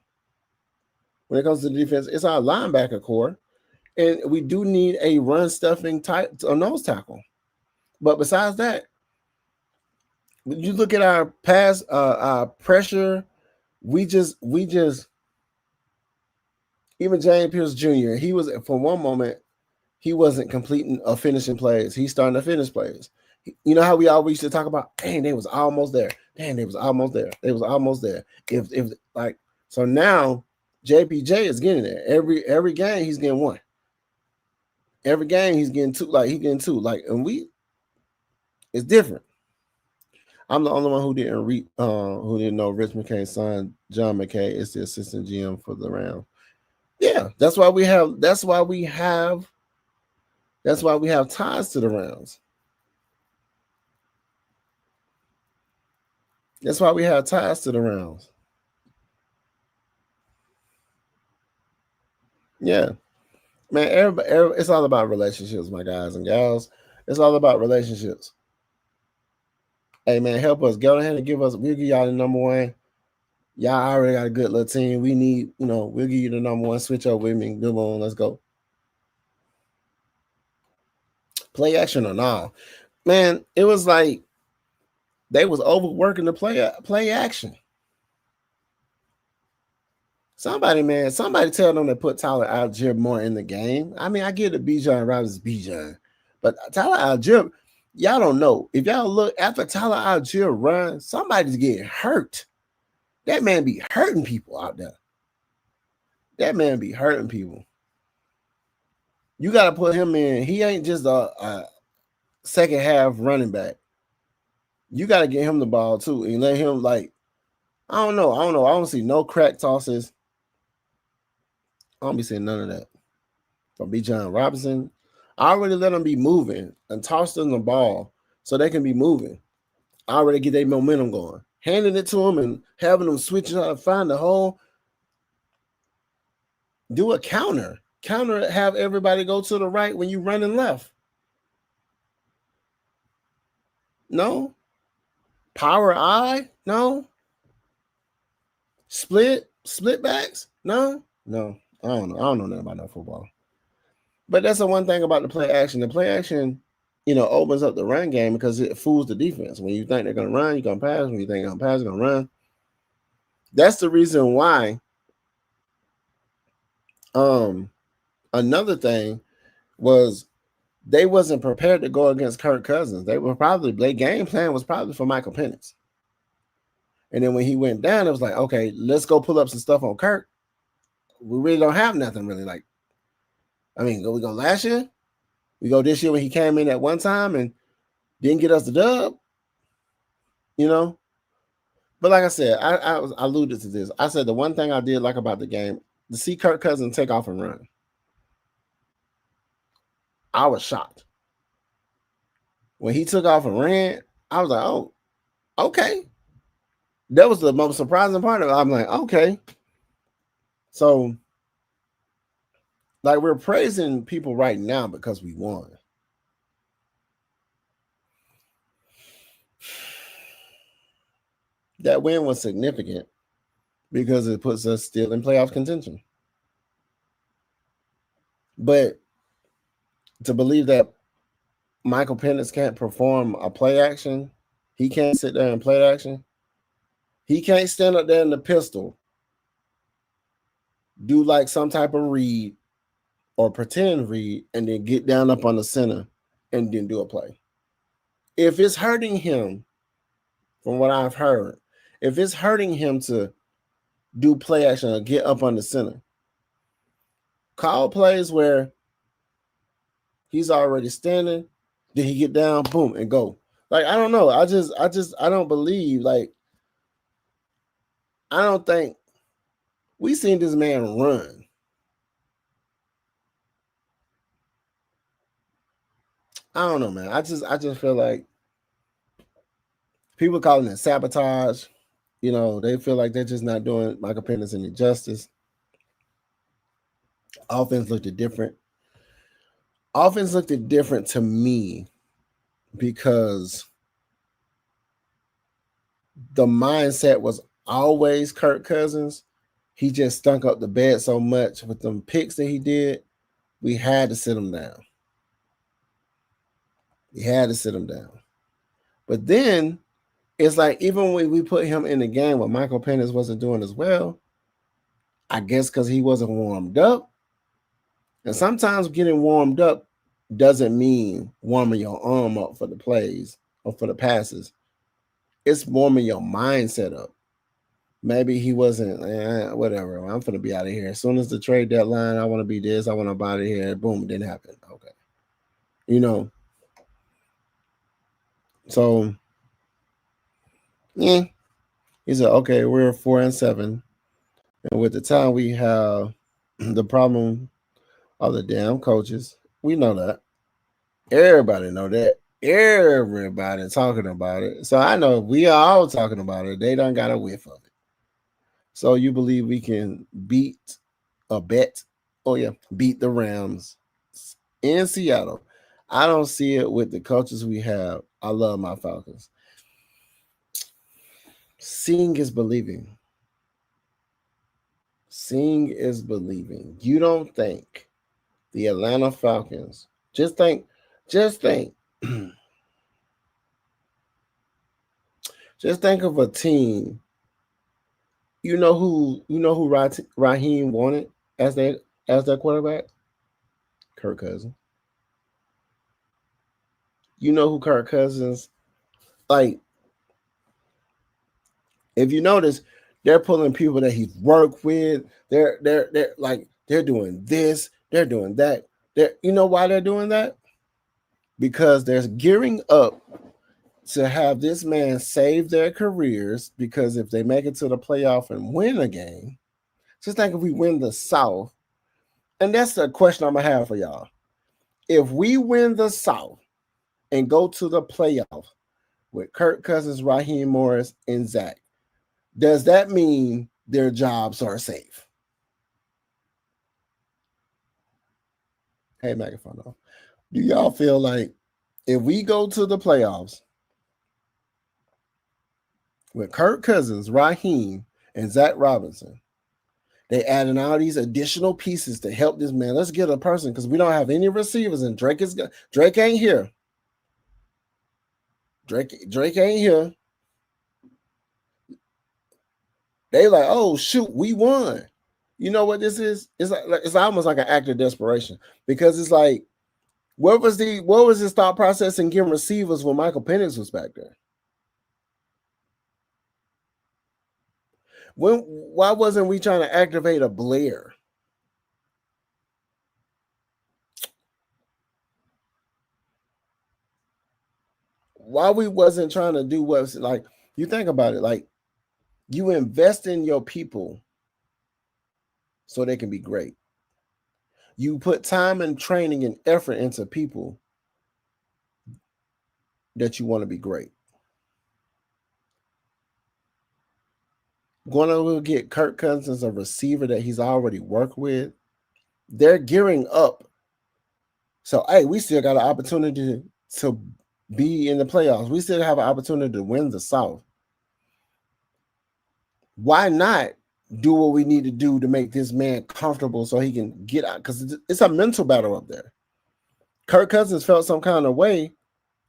when it comes to the defense, it's our linebacker core. And we do need a run stuffing type a nose tackle. But besides that, you look at our pass, our pressure. We just even James Pierce Jr. He was for one moment he wasn't completing or finishing plays. He's starting to finish plays. You know how we always used to talk about, dang, they was almost there. Dang, they was almost there. They was almost there. If like so now JPJ is getting there. Every game he's getting one. Every game he's getting two. Like he's getting two. Like and it's different. I'm the only one who didn't know Rich McKay's son, John McKay, is the assistant GM for the Rams. Yeah, that's why we have ties to the Rams. That's why we have ties to the Rams. Yeah. Man, everybody, it's all about relationships, my guys and gals. It's all about relationships. Hey, man, help us. Go ahead and we'll give y'all the number one. Y'all already got a good little team. We need, we'll give you the number one. Switch up with me. Good on. Let's go. Play action or no. Man, it was like they was overworking the play action. Somebody tell them to put Tyler Algier more in the game. I mean, I get the Bijan Robinson Bijan, but Tyler Algier, y'all don't know. If y'all look after Tyler Algier run, somebody's getting hurt. That man be hurting people out there. That man be hurting people. You got to put him in. He ain't just a second half running back. You got to get him the ball too and let him I don't know. I don't see no crack tosses. I don't be seeing none of that. From Bijan Robinson, I already let them be moving and toss them the ball so they can be moving. I already get their momentum going. Handing it to them and having them switch out and find the hole. Do a counter. Have everybody go to the right when you running left. No. Power I? No. Split backs? No. I don't know. I don't know nothing about no football. But that's the one thing about the play action. The play action, opens up the run game because it fools the defense. When you think they're going to run, you're going to pass. When you think they're going to pass, you're going to run. That's the reason why. Another thing was they wasn't prepared to go against Kirk Cousins. Their game plan was probably for Michael Penix. And then when he went down, it was like, okay, let's go pull up some stuff on Kirk. We really don't have nothing really we go last year. We go this year when he came in at one time and didn't get us the dub. But like I said, I alluded to this. I said the one thing I did like about the game, to see Kirk Cousins take off and run. I was shocked. When he took off and ran, I was like, oh, okay. That was the most surprising part of it. I'm like, okay. So, we're praising people right now because we won. That win was significant because it puts us still in playoff contention. But to believe that Michael Penix can't perform a play action, he can't sit there and play action, he can't stand up there in the pistol, do some type of read or pretend read, and then get down up on the center and then do a play. If it's hurting him, from what I've heard, if it's hurting him to do play action or get up on the center, call plays where he's already standing, then he get down, boom, and go. I don't know. I don't believe, I don't think we seen this man run. I don't know, man. I just feel like people calling it sabotage. They feel like they're just not doing Michael Penix any justice. Offense looked different. Offense looked different to me because the mindset was always Kirk Cousins. he just stunk up the bed so much with them picks that he did. We had to sit him down. We had to sit him down. But then it's like, even when we put him in the game, what Michael Penix wasn't doing as well, I guess because he wasn't warmed up. And sometimes getting warmed up doesn't mean warming your arm up for the plays or for the passes. It's warming your mindset up. Maybe he wasn't, whatever. I'm going to be out of here. As soon as the trade deadline, I want to be this. I want to be out of here. Boom, it didn't happen. Okay. You know. So, yeah. He said, okay, we're 4-7. And with the time we have, the problem of the damn coaches. We know that. Everybody know that. Everybody talking about it. So I know we are all talking about it. They done got a whiff of it. So you believe we can beat beat the Rams in Seattle? I don't see it with the coaches we have. I love my Falcons. Seeing is believing. Seeing is believing. You don't think the Atlanta Falcons, just think, just think of a team. You know who Raheem wanted as their quarterback? Kirk Cousins. You know who Kirk Cousins, like, if you notice, they're pulling people that he's worked with. They're doing this, they're doing that. You know why they're doing that? Because they're gearing up to have this man save their careers, because if they make it to the playoff and win a game, just think if we win the South, and that's the question I'm going to have for y'all. If we win the South and go to the playoff with Kirk Cousins, Raheem Morris, and Zach, does that mean their jobs are safe? Hey, microphone off. Do y'all feel like if we go to the playoffs with Kirk Cousins, Raheem, and Zach Robinson, they adding all these additional pieces to help this man? Let's get a person, because we don't have any receivers, and Drake ain't here. Drake ain't here. They like, oh shoot, we won. You know what this is? It's almost like an act of desperation, because it's like, what was his thought process in getting receivers when Michael Penix was back there? Why wasn't we trying to activate a Blair? Why we wasn't trying to do what's, like, you think about it, like, you invest in your people so they can be great. You put time and training and effort into people that you want to be great. Going to get Kirk Cousins, a receiver that he's already worked with. They're gearing up. So, hey, we still got an opportunity to be in the playoffs. We still have an opportunity to win the South. Why not do what we need to do to make this man comfortable so he can get out? Because it's a mental battle up there. Kirk Cousins felt some kind of way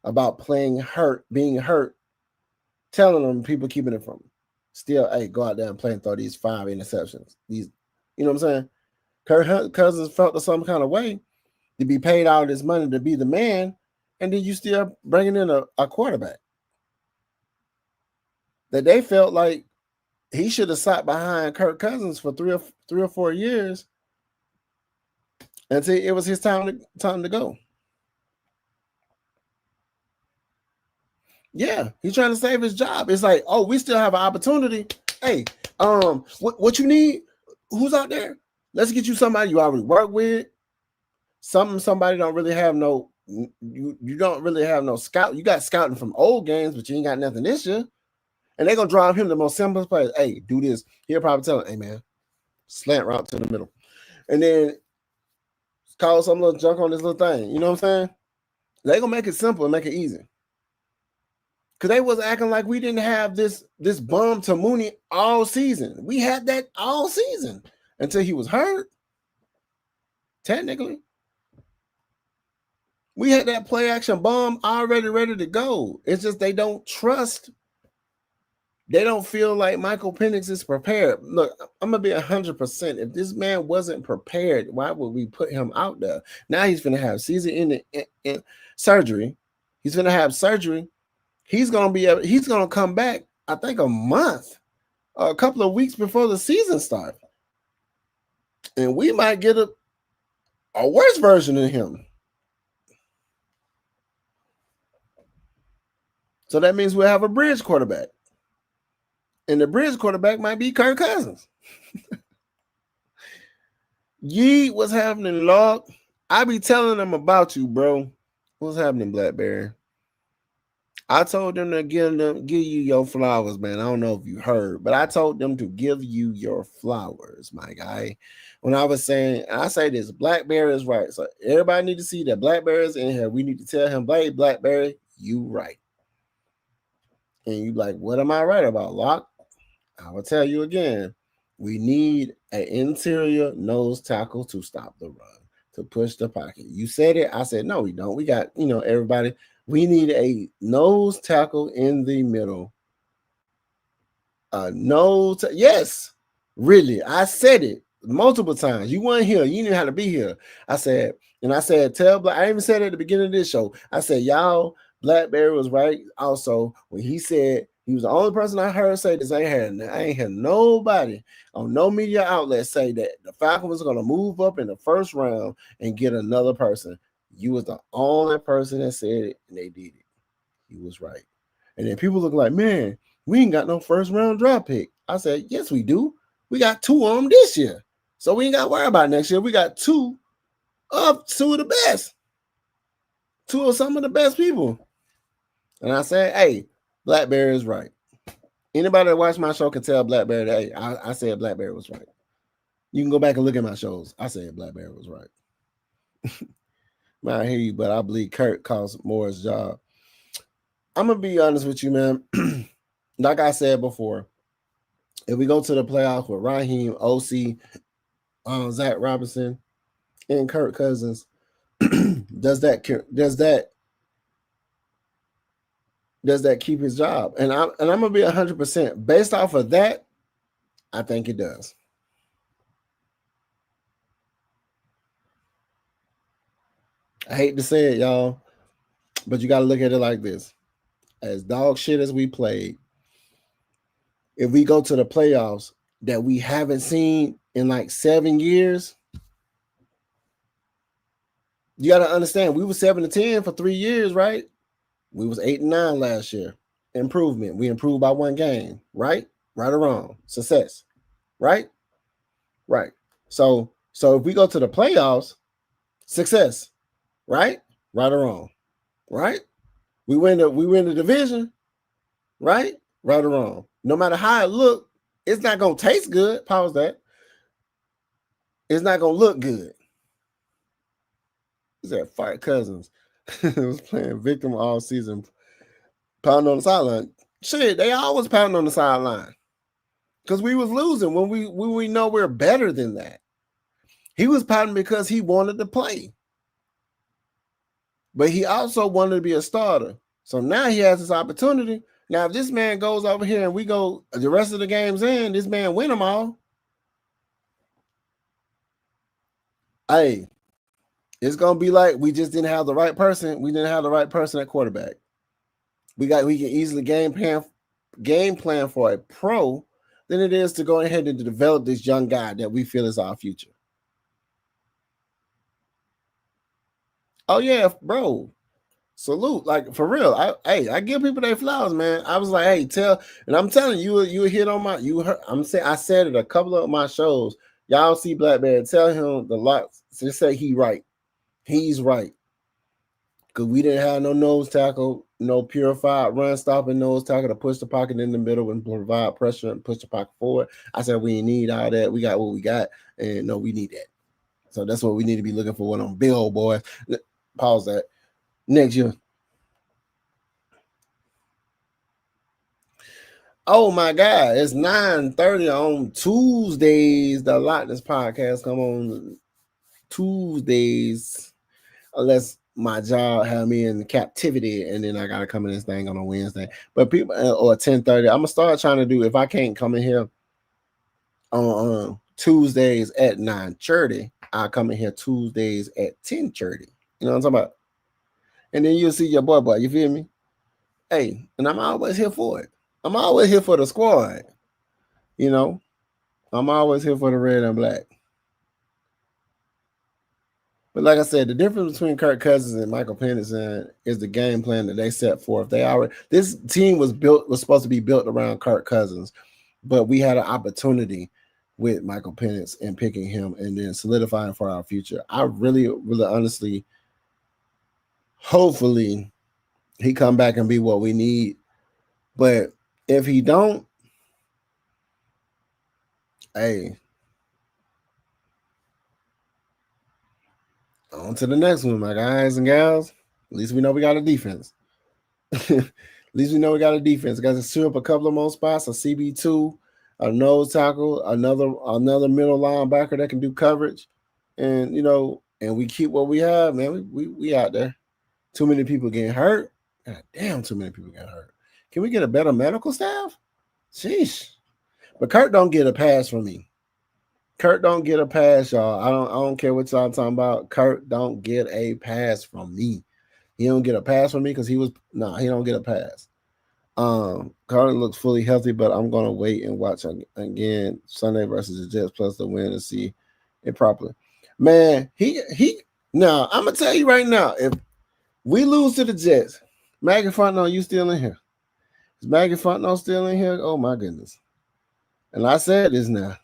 about being hurt, telling them people keeping it from him. Still, hey, go out there and play and throw these 5 interceptions. You know what I'm saying? Kirk Cousins felt some kind of way to be paid all this money to be the man, and then you still bringing in a quarterback that they felt like he should have sat behind Kirk Cousins for 3 or 4 years until it was his time to go. Yeah, he's trying to save his job. It's like, oh, we still have an opportunity. Hey, what you need? Who's out there? Let's get you somebody you already work with. Somebody don't really have no. You don't really have no scout. You got scouting from old games, but you ain't got nothing this year. And they're gonna drive him the most simplest play. Hey, do this. He'll probably tell him, hey man, slant route to the middle. And then call some little junk on this little thing. You know what I'm saying? They're gonna make it simple and make it easy. Because they was acting like we didn't have this bum to Mooney all season. We had that all season until he was hurt. Technically, we had that play action bomb already ready to go. It's just they don't trust. They don't feel like Michael Penix is prepared. Look, I'm gonna be 100%. If this man wasn't prepared, why would we put him out there? Now he's gonna have season-ending surgery. He's gonna have surgery. He's gonna come back. I think a couple of weeks before the season starts, and we might get a worse version of him. So that means we'll have a bridge quarterback. And the bridge quarterback might be Kirk Cousins. Yee, what's happening, Log? I be telling them about you, bro. What's happening, Blackberry? I told them to give you your flowers, man. I don't know if you heard, but I told them to give you your flowers, my guy. When I was saying, I say this, Blackberry is right. So everybody need to see that Blackberry is in here. We need to tell him, hey, Blackberry, you right. And you like, what am I right about, Locke? I will tell you again, we need an interior nose tackle to stop the run, to push the pocket. You said it. I said, no, we don't. We got, everybody. We need a nose tackle in the middle. Yes, really. I said it multiple times. You weren't here. You knew how to be here. I said, tell Black. I even said it at the beginning of this show. I said, y'all, Blackberry was right. Also, when he said, he was the only person I heard say this. I ain't had nobody on no media outlet say that the Falcons was going to move up in the first round and get another person. You was the only person that said it, and they did it. He was right. And then people look like, man, we ain't got no first round draft pick. I said, yes, we do. We got 2 of them this year. So we ain't got to worry about next year. We got 2 of the best. 2 of some of the best people. And I said, hey, Blackberry is right. Anybody that watched my show can tell Blackberry that, hey, I said Blackberry was right. You can go back and look at my shows. I said Blackberry was right. I hear you, but I believe Kurt cost Moore's job. I'm going to be honest with you, man. Like I said before, if we go to the playoffs with Raheem, OC, Zach Robinson, and Kirk Cousins, does that keep his job? And I'm gonna be 100% based off of that. I think it does. I hate to say it, y'all, but you got to look at it like this: as dog shit as we played, if we go to the playoffs that we haven't seen in like 7 years, you got to understand we were 7-10 for 3 years, right? We was 8-9 last year. Improvement. We improved by 1 game, right? Right or wrong? Success, right? Right. So if we go to the playoffs, success, right? Right or wrong, right? We win the division, right? Right or wrong. No matter how it look, it's not gonna taste good. Pause that. It's not gonna look good. Is that Fire Cousins? was playing victim all season, pounding on the sideline. Shit, they always pounding on the sideline because we was losing when we know we're better than that. He was pounding because he wanted to play, but he also wanted to be a starter. So now he has this opportunity. Now, if this man goes over here and we go the rest of the games in, this man win them all. Hey, it's gonna be like we just didn't have the right person. We didn't have the right person at quarterback. We can easily game plan for a pro than it is to go ahead and to develop this young guy that we feel is our future. Oh yeah, bro. Salute, like for real. I give people their flowers, man. I was like, hey, and I'm telling you, you hit on I said it a couple of my shows. Y'all see Blackberry, tell him the lots. Just say he right. He's right. Because we didn't have no nose tackle, no purified run stopping nose tackle to push the pocket in the middle and provide pressure and push the pocket forward. I said we need all that. We got what we got, and no, we need that. So that's what we need to be looking for on Bill, boys. Pause that. Next year. Oh my God, it's 9:30 on Tuesdays. The This podcast come on Tuesdays, unless my job have me in captivity, and then I gotta come in this thing on a Wednesday. But people or 10:30, I'm gonna start trying to do, if I can't come in here on Tuesdays at 9:30, I'll come in here Tuesdays at 10:30. You know what I'm talking about? And then you'll see your boy. You feel me? Hey, and I'm always here for it. I'm always here for the squad. You know, I'm always here for the red and black. But like I said, the difference between Kirk Cousins and Michael Penix is the game plan that they set forth. This team was supposed to be built around Kirk Cousins, but we had an opportunity with Michael Penix and picking him and then solidifying for our future. I really, really honestly, hopefully he come back and be what we need. But if he don't, hey, on to the next one, my guys and gals. At least we know we got a defense. At least we know we got a defense. Got to seal up a couple of more spots, a CB2, a nose tackle, another middle linebacker that can do coverage. And, and we keep what we have, man. We out there. Too many people getting hurt. God damn, too many people getting hurt. Can we get a better medical staff? Sheesh. But Kurt don't get a pass from me. Kurt don't get a pass, y'all. I don't care what y'all talking about. Kurt don't get a pass from me. He don't get a pass from me because he don't get a pass. Carter looks fully healthy, but I'm gonna wait and watch again Sunday versus the Jets plus the win and see it properly. Man, he now I'm gonna tell you right now, if we lose to the Jets, Maggie Fontenot, you still in here? Is Maggie Fontenot still in here? Oh my goodness. And I said this now.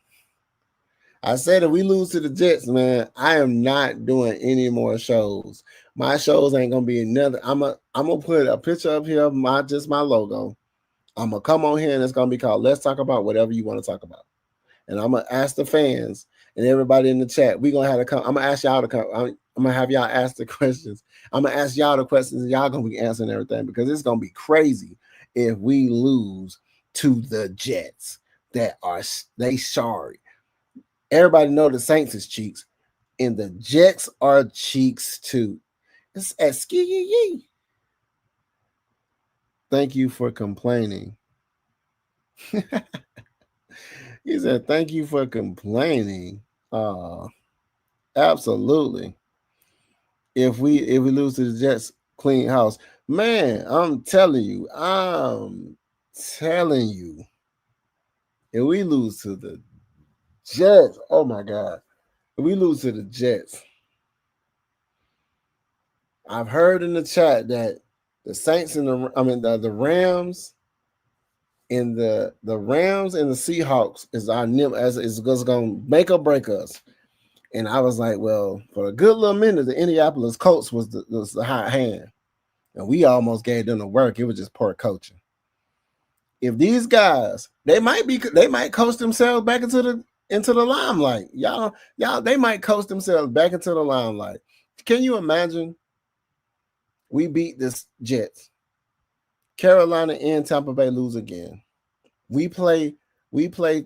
I said if we lose to the Jets, man, I am not doing any more shows. My shows ain't gonna be another. I'm gonna put a picture up here of my logo. I'm gonna come on here and it's gonna be called Let's Talk About Whatever You Want to Talk About. And I'm gonna ask the fans and everybody in the chat. We gonna have to come. I'm gonna ask y'all to come. I'm gonna have y'all ask the questions. I'm gonna ask y'all the questions and y'all gonna be answering everything because it's gonna be crazy if we lose to the Jets. They sorry. Everybody know the Saints is cheeks, and the Jets are cheeks too. It's at ski. Thank you for complaining. He said, "Thank you for complaining." Absolutely. If we lose to the Jets, clean house, man. I'm telling you. If we lose to the Jets, oh my God. If we lose to the Jets, I've heard in the chat that the Saints and the Rams and the Rams and the Seahawks is going to make or break us. And I was like, well, for a good little minute, the Indianapolis Colts was the hot hand. And we almost gave them the work. It was just poor coaching. If these guys, they might coach themselves back into the limelight. Y'all, they might coach themselves back into the limelight. Can you imagine? We beat this Jets. Carolina and Tampa Bay lose again. We play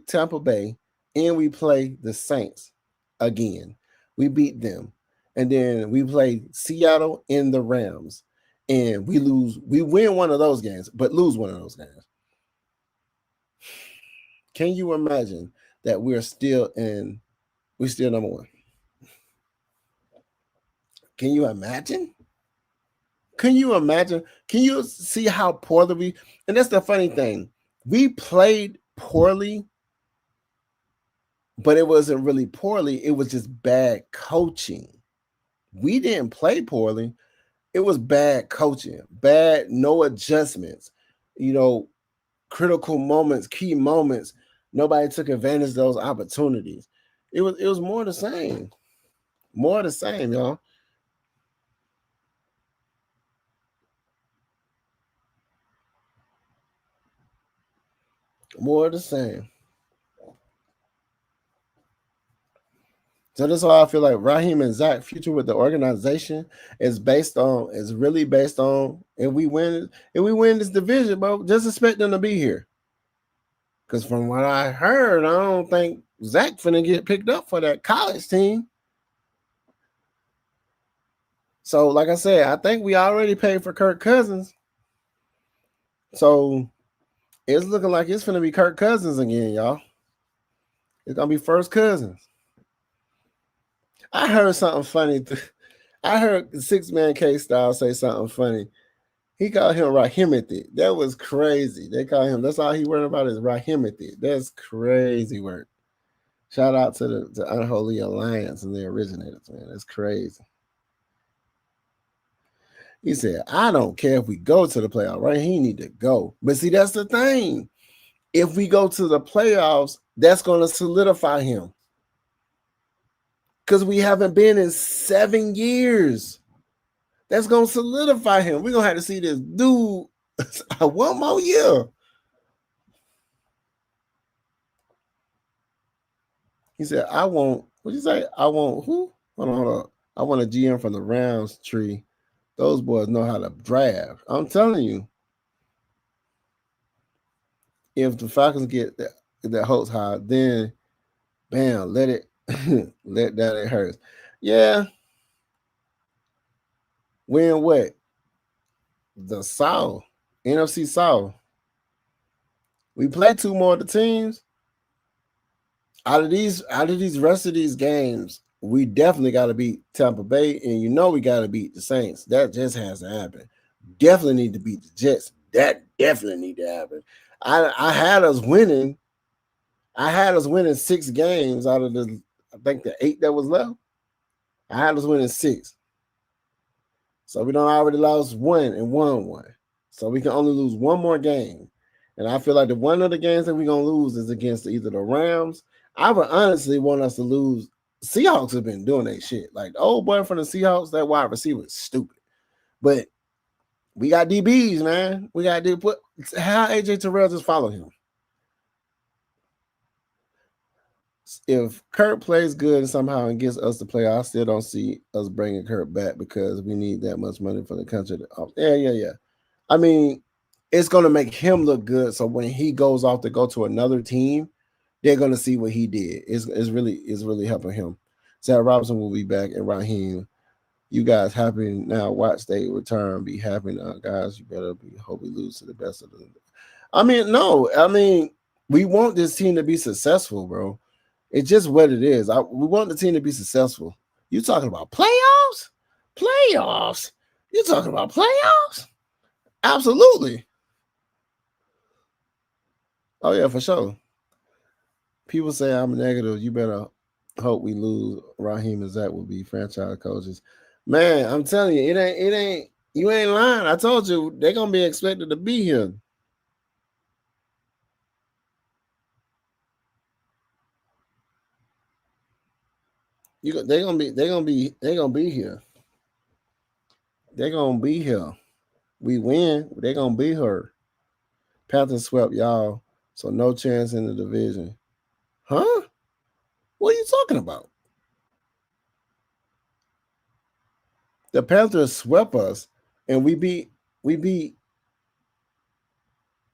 Tampa Bay and we play the Saints again. We beat them. And then we play Seattle and the Rams. And we lose. We win one of those games, but lose one of those games. Can you imagine that we're still number one? Can you imagine? Can you see how poorly we, and that's the funny thing. We played poorly, but it wasn't really poorly. It was just bad coaching. We didn't play poorly. It was bad coaching, no adjustments, critical moments, key moments. Nobody took advantage of those opportunities. It was more the same. More the same, y'all. More the same. So that's why I feel like Raheem and Zach's future with the organization is really based on if we win this division, bro, just expect them to be here. Because from what I heard, I don't think Zach finna get picked up for that college team. So, like I said, I think we already paid for Kirk Cousins. So it's looking like it's finna be Kirk Cousins again, y'all. It's gonna be first cousins. I heard something funny. I heard 6-Man K-Style say something funny. He called him Rahimothy. That was crazy. They call him. That's all he worried about is Rahimothy. That's crazy work. Shout out to the Unholy Alliance and the originators, man. That's crazy. He said, I don't care if we go to the playoffs, right? He need to go. But see, that's the thing. If we go to the playoffs, that's going to solidify him. Because we haven't been in 7 years. That's going to solidify him. We're going to have to see this dude one more year. He said, I want, what'd you say? I want who? Hold on. I want a GM from the Rams tree. Those boys know how to draft. I'm telling you. If the Falcons get that hopes high, then bam, let it let that it hurts. Yeah. Win what? The South. NFC South. We play 2 more of the teams. Out of these rest of these games, we definitely got to beat Tampa Bay, and we got to beat the Saints. That just has to happen. Definitely need to beat the Jets. That definitely need to happen. I had us winning. I had us winning 6 games out of the 8 that was left. I had us winning 6. So we don't already lost 1 and won 1. So we can only lose 1 more game. And I feel like the one of the games that we're going to lose is against either the Rams. I would honestly want us to lose. Seahawks have been doing that shit. Like the old boy from the Seahawks, that wide receiver is stupid. But we got DBs, man. We got to put how AJ Terrell just follow him. If Kurt plays good and somehow and gets us to play, I still don't see us bringing Kurt back because we need that much money for the country. Yeah. I mean, it's going to make him look good. So when he goes off to go to another team, they're going to see what he did. It's really helping him. Zach Robinson will be back, and Raheem, you guys happy now? Watch they return. Be happy now, guys. You better hope we lose to the best of them. I mean, no. I mean, we want this team to be successful, bro. It's just what it is. We want the team to be successful. You talking about playoffs? Playoffs? You talking about playoffs? Absolutely. Oh, yeah, for sure. People say I'm negative. You better hope we lose. Raheem and Zach will be franchise coaches. Man, I'm telling you, it ain't, you ain't lying. I told you, they're going to be expected to be here. They're gonna be here. They're gonna be here. We win, they're gonna be here. Panthers swept y'all, so no chance in the division. Huh? What are you talking about? The Panthers swept us, and we beat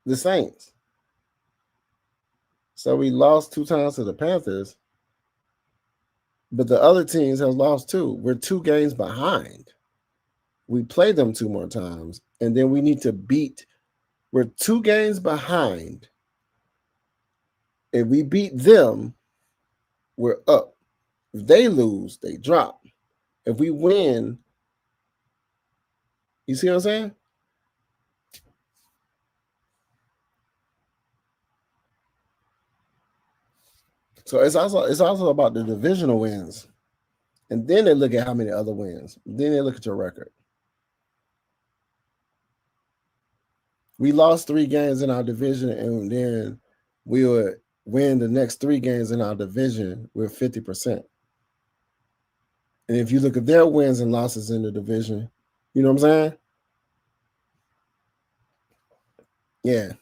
the Saints. So we lost 2 times to the Panthers, but the other teams have lost too. We're 2 games behind. We play them 2 more times, and then we need to beat. We're 2 games behind. If we beat them, we're up. If they lose, they drop. If we win, you see what I'm saying? So it's also about the divisional wins. And then they look at how many other wins. Then they look at your record. We lost 3 games in our division, and then we would win the next 3 games in our division with 50%. And if you look at their wins and losses in the division, you know what I'm saying? Yeah.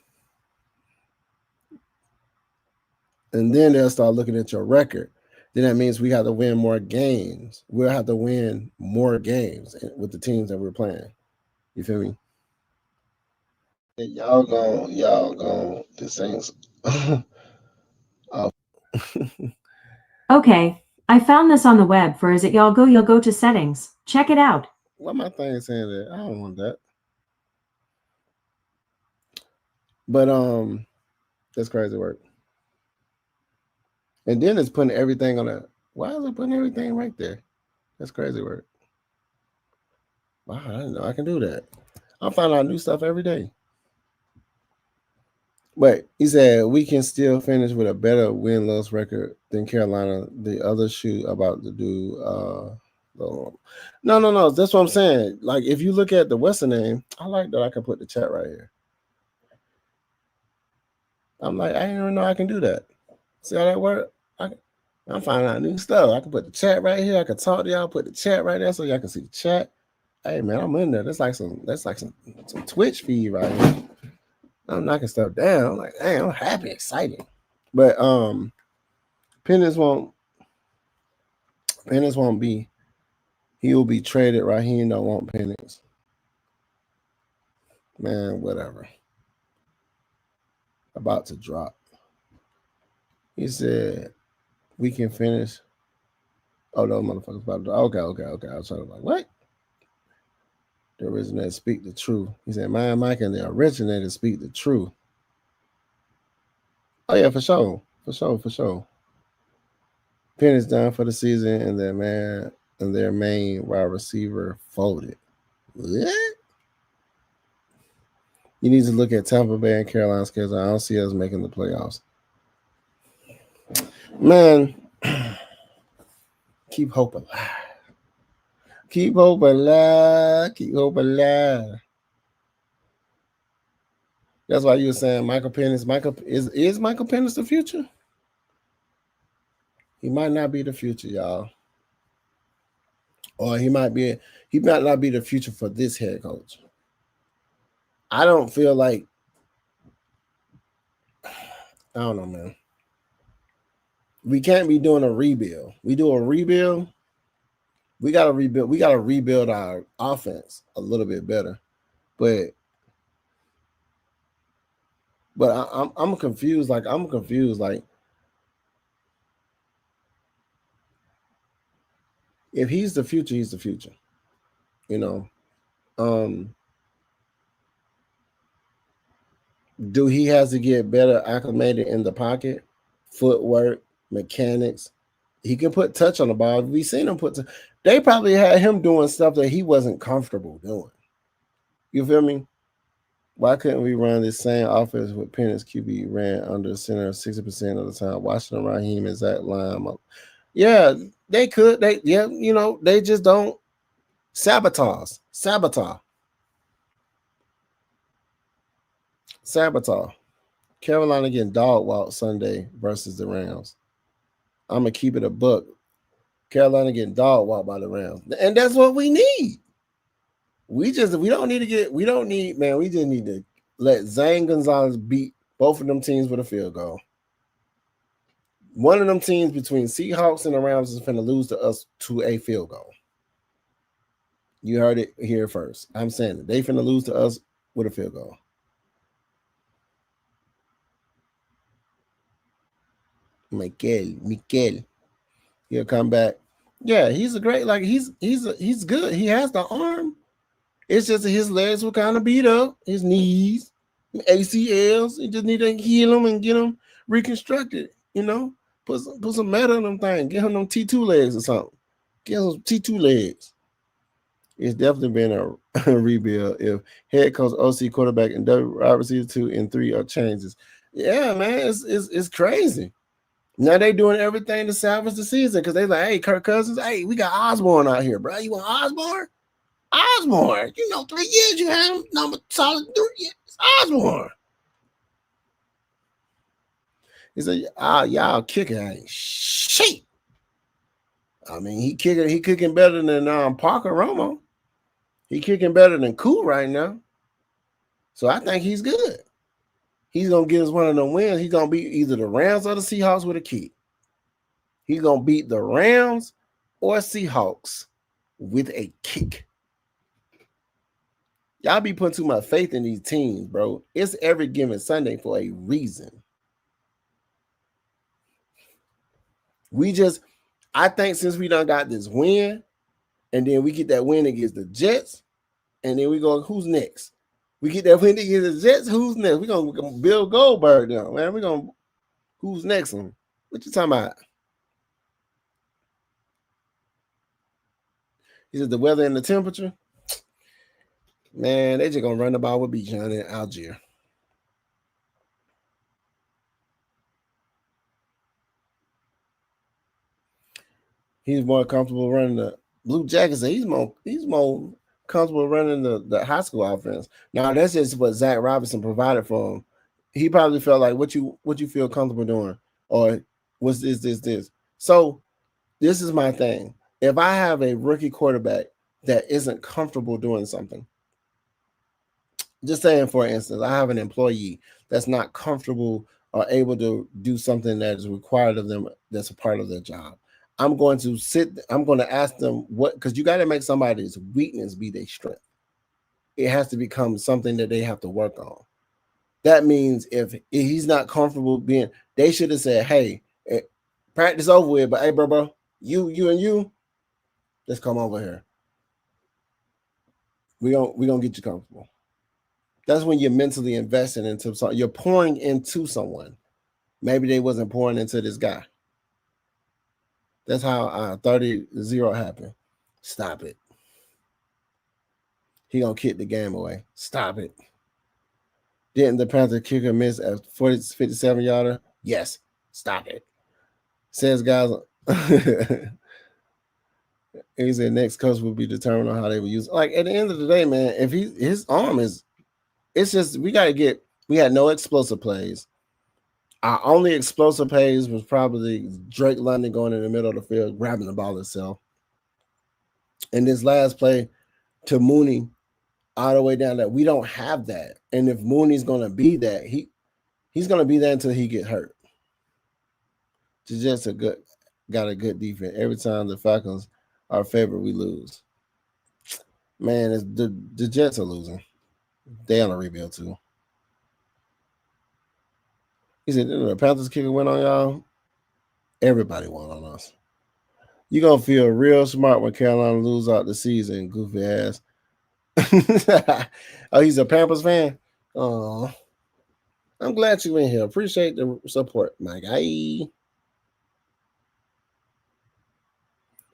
And then they'll start looking at your record. Then that means we have to win more games. We'll have to win more games with the teams that we're playing. You feel me? Y'all go, the Saints Oh. Okay, I found this on the web for is it you'll go to settings. Check it out. Why my thing saying that? I don't want that. But that's crazy work. And then it's putting everything on a. Why is it putting everything right there? That's crazy work. Wow, I didn't know I can do that. I'm finding out new stuff every day. But he said we can still finish with a better win-loss record than Carolina. The other shoe about to do. No. That's what I'm saying. Like if you look at the Western name, I like that I can put the chat right here. I'm like, I didn't even know I can do that. See how that work? I'm finding out new stuff. I can put the chat right here. I can talk to y'all. Put the chat right there so y'all can see the chat. Hey man, I'm in there. That's like some Twitch feed right here. I'm knocking stuff down. I'm like, hey, I'm happy, excited. But Penix won't be. He will be traded. Raheem don't want Penix. Man, whatever. About to drop. He said we can finish. Oh, those motherfuckers about to drop. Okay. I was trying to like, what? The originator speak the truth. He said, Mike and the originator speak the truth. Oh yeah, for sure. Penix done for the season, and their main wide receiver folded. What? You need to look at Tampa Bay and Carolina schedule. I don't see us making the playoffs. Man, keep hope alive. Keep hope alive. Keep hope alive. That's why you were saying Michael Penix. Is Michael Penix the future? He might not be the future, y'all. Or he might not be the future for this head coach. I don't feel like I don't know, man. We can't be doing a rebuild. We do a rebuild. We gotta rebuild. We gotta rebuild our offense a little bit better. But I'm confused. I'm confused. Like if he's the future, he's the future. You know. Um, do he has to get better acclimated in the pocket, footwork, mechanics? He can put touch on the ball. We seen him put. They probably had him doing stuff that he wasn't comfortable doing. You feel me? Why couldn't we run this same offense with Penix QB ran under center 60% of the time? Washington Raheem is that line. Yeah, they could. They just don't sabotage. Carolina getting dog walk Sunday versus the Rams. I'm gonna keep it a buck. Carolina getting dog walked by the Rams, and that's what we need. We just we don't need man. We just need to let Zane Gonzalez beat both of them teams with a field goal. One of them teams between Seahawks and the Rams is finna lose to us to a field goal. You heard it here first. I'm saying it. They finna lose to us with a field goal. Mikel. He'll come back. Yeah, he's a great. Like he's good. He has the arm. It's just that his legs were kind of beat up. His knees, ACLs. You just need to heal them and get them reconstructed. Put some metal on them things. Get him them T2 legs or something. Get him some T2 legs. It's definitely been a rebuild if head coach, OC, quarterback, and wide receiver 2 and 3 are changes. Yeah, man, it's crazy. Now they doing everything to salvage the season because they like, hey, Kirk Cousins, hey, we got Osborne out here, bro. You want Osborne? Osborne, 3 years you have him, number solid 3 years. Osborne. He said, y'all kicking ain't shit. I mean, he kicking better than Parker Romo. He kicking better than Cool right now. So I think he's good. He's gonna get us one of them wins. He's gonna beat either the Rams or the Seahawks with a kick. He's gonna beat the Rams or Seahawks with a kick. Y'all be putting too much faith in these teams, bro. It's every given Sunday for a reason. I think since we done got this win, and then we get that win against the Jets, and then we go, who's next? We get that win against the Jets, who's next? We're gonna Bill Goldberg now, man. Who's next one? What you talking about? He said the weather and the temperature. Man, they just gonna run the ball with Bijan in Algier. He's more comfortable running the Blue Jackets. He's more comfortable running the high school offense. Now that's just what Zach Robinson provided for him. He probably felt like what you feel comfortable doing, or what's this. So this is my thing. If I have a rookie quarterback that isn't comfortable doing something, just saying, for instance, I have an employee that's not comfortable or able to do something that is required of them, that's a part of their job. I'm going to ask them what, because you got to make somebody's weakness be their strength. It has to become something that they have to work on. That means if he's not comfortable being, they should have said, hey, practice over with, but hey, bro, you, let's come over here. We're gonna get you comfortable. That's when you're mentally invested into something. You're pouring into someone. Maybe they wasn't pouring into this guy. That's how 30-0 happened. Stop it. He gonna kick the game away. Stop it. Didn't the Panther kicker miss a 57-yarder? Yes. Stop it. Says guys. He said next coach will be determined on how they will use it. Like at the end of the day, man, if his arm is, it's just we had no explosive plays. Our only explosive plays was probably Drake London going in the middle of the field, grabbing the ball himself. And this last play to Mooney all the way down there, we don't have that. And if Mooney's going to be that, he's going to be that until he get hurt. It's just got a good defense. Every time the Falcons are favored, we lose. Man, the Jets are losing. They on a rebuild too. He said, the Panthers kicker went on y'all. Everybody won on us. You're going to feel real smart when Carolina lose out the season, goofy ass. Oh, he's a Panthers fan? Oh, I'm glad you in here. Appreciate the support, my guy.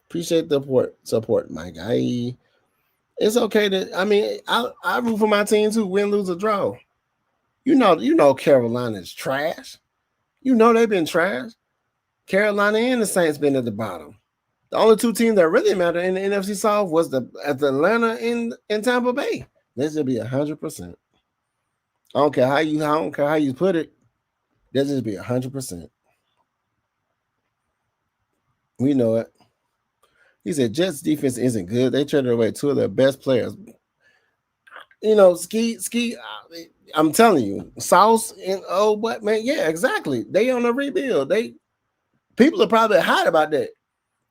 Appreciate the support, my guy. It's okay I root for my team too, win, lose, or draw. You know Carolina's trash. You know they've been trash. Carolina and the Saints been at the bottom. The only two teams that really matter in the NFC South was the Atlanta and Tampa Bay. This should be 100%. I don't care how you put it. This should be 100%. We know it. He said Jets defense isn't good. They traded away two of their best players. Ski. I'm telling you, Sauce and what man? Yeah, exactly. They on a rebuild. People are probably hot about that.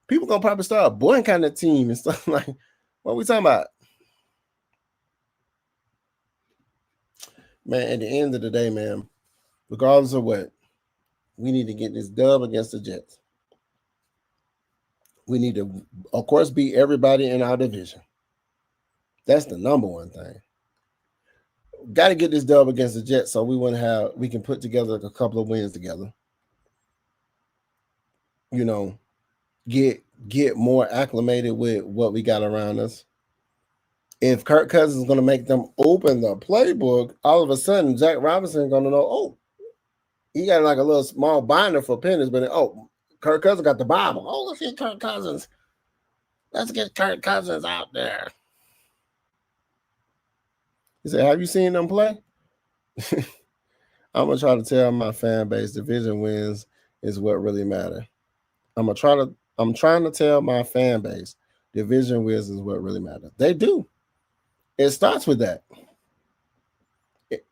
People gonna probably start boycotting the team and stuff like. What are we talking about? Man, at the end of the day, man, regardless of what, we need to get this dub against the Jets. We need to, of course, beat everybody in our division. That's the number one thing. Got to get this dub against the Jets so we can put together a couple of wins together. Get more acclimated with what we got around us. If Kirk Cousins is going to make them open the playbook, all of a sudden Jack Robinson is going to know, he got like a little small binder for Penix, but Kirk Cousins got the Bible. Let's get Kirk Cousins. Let's get Kirk Cousins out there. He said, have you seen them play? I'm going to try to tell my fan base division wins is what really matter. I'm trying to tell my fan base division wins is what really matters. They do. It starts with that.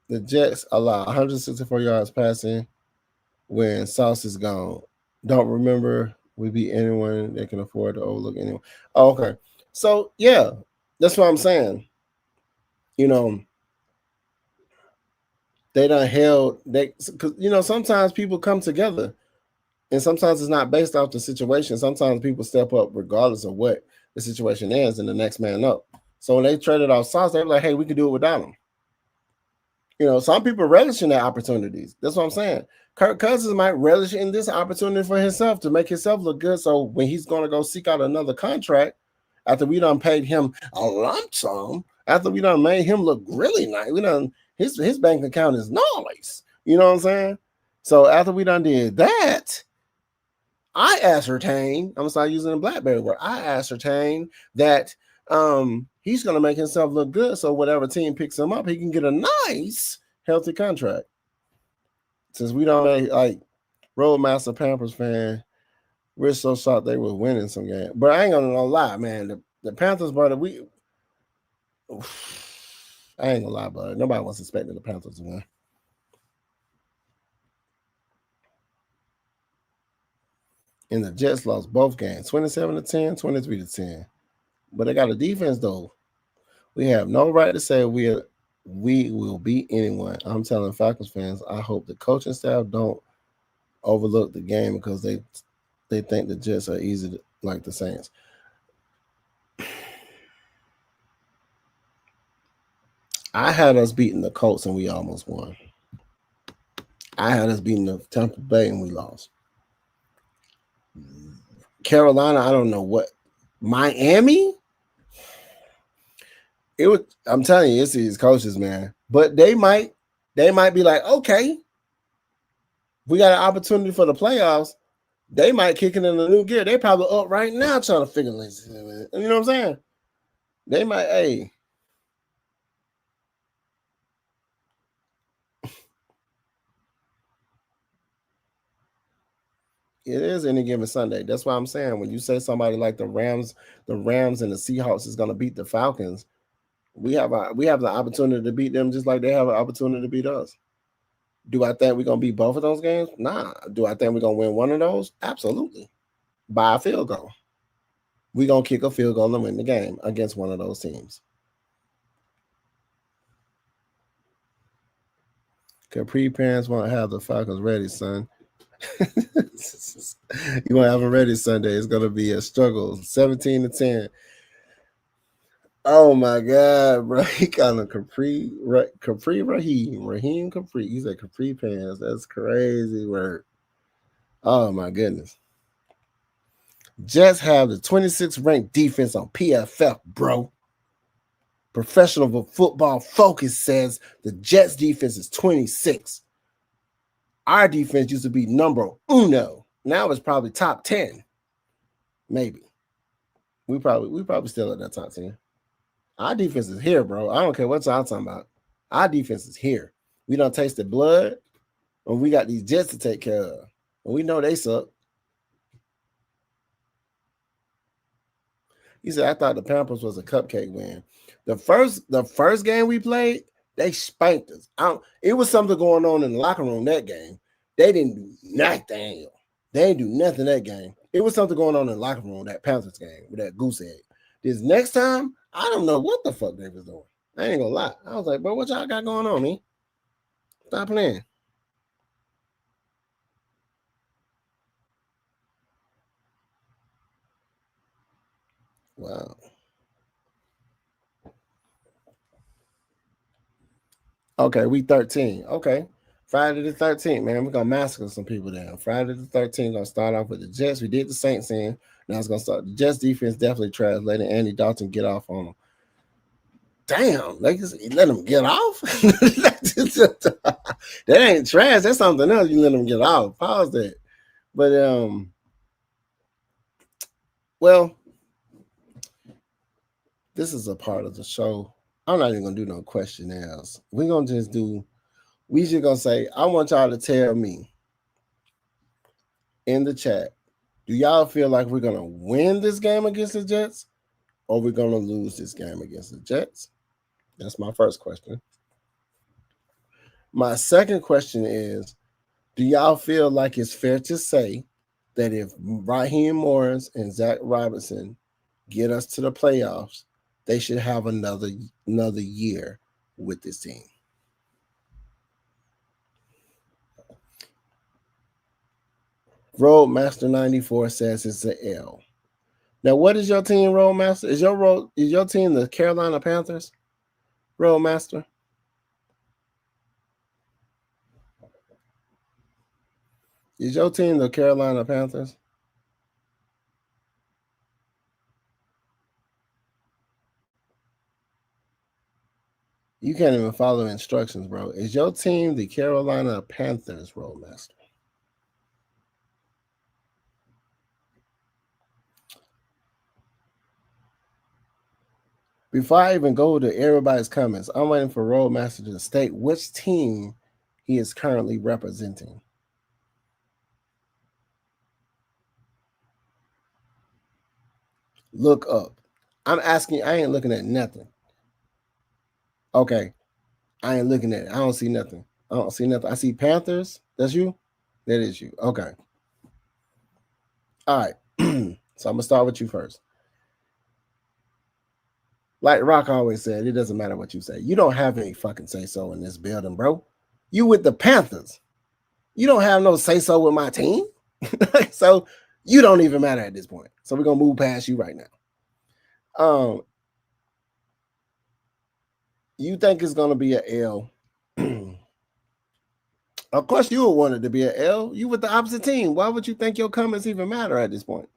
The Jets allow 164 yards passing when Sauce is gone. Don't remember we beat anyone that can afford to overlook anyone. Oh, okay. So, yeah, that's what I'm saying. They done held, because, sometimes people come together And sometimes it's not based off the situation. Sometimes people step up regardless of what the situation is, and the next man up. So when they traded off Sauce, they were like, "Hey, we could do it without him." Some people relish in their opportunities. That's what I'm saying. Kirk Cousins might relish in this opportunity for himself to make himself look good. So when he's going to go seek out another contract, after we done paid him a lump sum, after we done made him look really nice, we done his bank account is nice. You know what I'm saying? So after we done did that, I ascertain, I'm gonna start using the BlackBerry word. I ascertain that he's gonna make himself look good. So whatever team picks him up, he can get a nice, healthy contract. Since we don't make like Roadmaster Pampers fan, we're so shocked they were winning some game. But I ain't gonna lie, man. The Panthers, brother, I ain't gonna lie, brother. Nobody was expecting the Panthers to win. And the Jets lost both games, 27-10, 23-10. But they got a defense though. We have no right to say we will beat anyone. I'm telling Falcons fans, I hope the coaching staff don't overlook the game because they think the Jets are easy to, like the Saints. I had us beating the Colts and we almost won. I had us beating the Tampa Bay and we lost. Carolina, I don't know what. Miami? I'm telling you, it's these coaches, man. But they might be like, okay, we got an opportunity for the playoffs. They might kick it in the new gear. They probably up right now trying to figure this. You know what I'm saying? They might, hey. It is any given Sunday. That's why I'm saying when you say somebody like the Rams and the Seahawks is going to beat the Falcons, we have the opportunity to beat them just like they have an opportunity to beat us. Do I think we're going to beat both of those games? Nah. Do I think we're going to win one of those? Absolutely. By a field goal. We're going to kick a field goal and win the game against one of those teams. Capri parents won't have the Falcons ready, son. You won't have them ready Sunday. It's going to be a struggle. 17-10. Oh my God, bro. He called him Capri Raheem Capri. He said Capri pants. That's crazy word. Oh my goodness. Jets have the 26th ranked defense on PFF, bro. Professional Football Focus says the Jets defense is 26. Our defense used to be number uno. Now it's probably top 10. Maybe. We probably still at that top 10. Our defense is here, bro. I don't care what y'all talking about. Our defense is here. We done tasted blood, and we got these Jets to take care of. And we know they suck. He said, I thought the Panthers was a cupcake win. The first game we played, they spanked us. It was something going on in the locker room that game. They didn't do nothing. They didn't do nothing that game. It was something going on in the locker room that Panthers game with that goose egg. This next time, I don't know what the fuck they was doing. I ain't gonna lie. I was like, bro, what y'all got going on, man? Stop playing. Wow. Okay, week 13. Okay. Friday the 13th, man. We're going to massacre some people down. Friday the 13th, going to start off with the Jets. We did the Saints in. Now it's going to start. The Jets defense definitely trash. Letting Andy Dalton get off on them. Damn. Let them get off? That ain't trash. That's something else. You let them get off. Pause that. But, well, this is a part of the show. I'm not even going to do no questionnaires. We're going to just we just going to say, I want y'all to tell me in the chat, do y'all feel like we're going to win this game against the Jets or we're going to lose this game against the Jets? That's my first question. My second question is, do y'all feel like it's fair to say that if Raheem Morris and Zach Robinson get us to the playoffs, they should have another year with this team? Roadmaster 94 says it's an L. Now, what is your team, Roadmaster? Is your team the Carolina Panthers? Roadmaster? Is your team the Carolina Panthers? You can't even follow instructions, bro. Is your team the Carolina Panthers, Roadmaster? Before I even go to everybody's comments, I'm waiting for Roadmaster to state which team he is currently representing. Look up. I'm asking, I ain't looking at nothing. Okay. I ain't looking at it. I don't see nothing. I don't see nothing. I see Panthers. That's you? That is you. Okay. All right. So I'm going to start with you first. Like Rock always said, it doesn't matter what you say. You don't have any fucking say-so in this building, bro. You with the Panthers. You don't have no say-so with my team. So you don't even matter at this point. So we're going to move past you right now. You think it's going to be an L. Of course, you would want it to be an L. You with the opposite team. Why would you think your comments even matter at this point?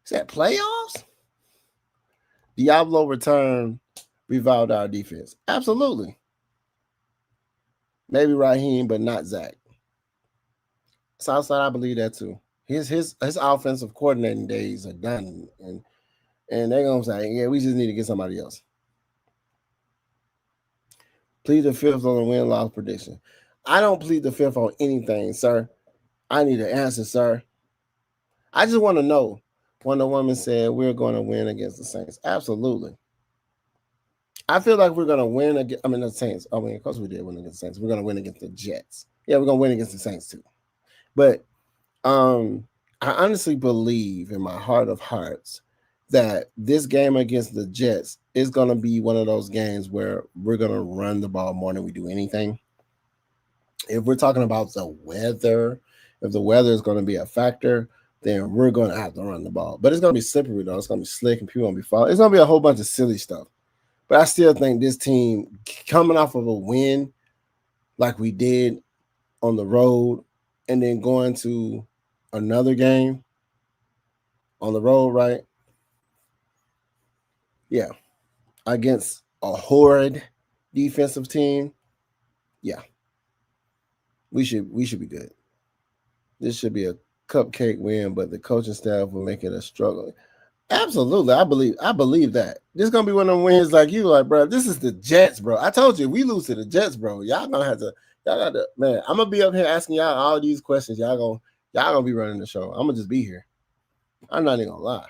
Is that playoffs? Diablo return revived our defense. Absolutely. Maybe Raheem, but not Zach. Southside, I believe that too. His offensive coordinating days are done, and they're gonna say, yeah, we just need to get somebody else. Plead the fifth on the win-loss prediction. I don't plead the fifth on anything, sir. I need an answer, sir. I just want to know when the woman said we're going to win against the Saints. Absolutely. I feel like we're going to win against, the Saints. I mean, of course we did win against the Saints. We're going to win against the Jets. Yeah, we're going to win against the Saints too. But I honestly believe in my heart of hearts that this game against the Jets is going to be one of those games where we're going to run the ball more than we do anything. If we're talking about the weather, if the weather is going to be a factor, then we're going to have to run the ball. But it's going to be slippery, though. It's going to be slick and people going to be falling. It's going to be a whole bunch of silly stuff. But I still think this team, coming off of a win like we did on the road and then going to another game on the road, right? Yeah. Against a horrid defensive team. Yeah. We should be good. This should be a cupcake win, but the coaching staff will make it a struggle. Absolutely. I believe that. This is gonna be one of them wins like you, like, bro. This is the Jets, bro. I told you, we lose to the Jets, bro. Y'all got to, man. I'm gonna be up here asking y'all all these questions. Y'all gonna be running the show. I'm gonna just be here. I'm not even gonna lie.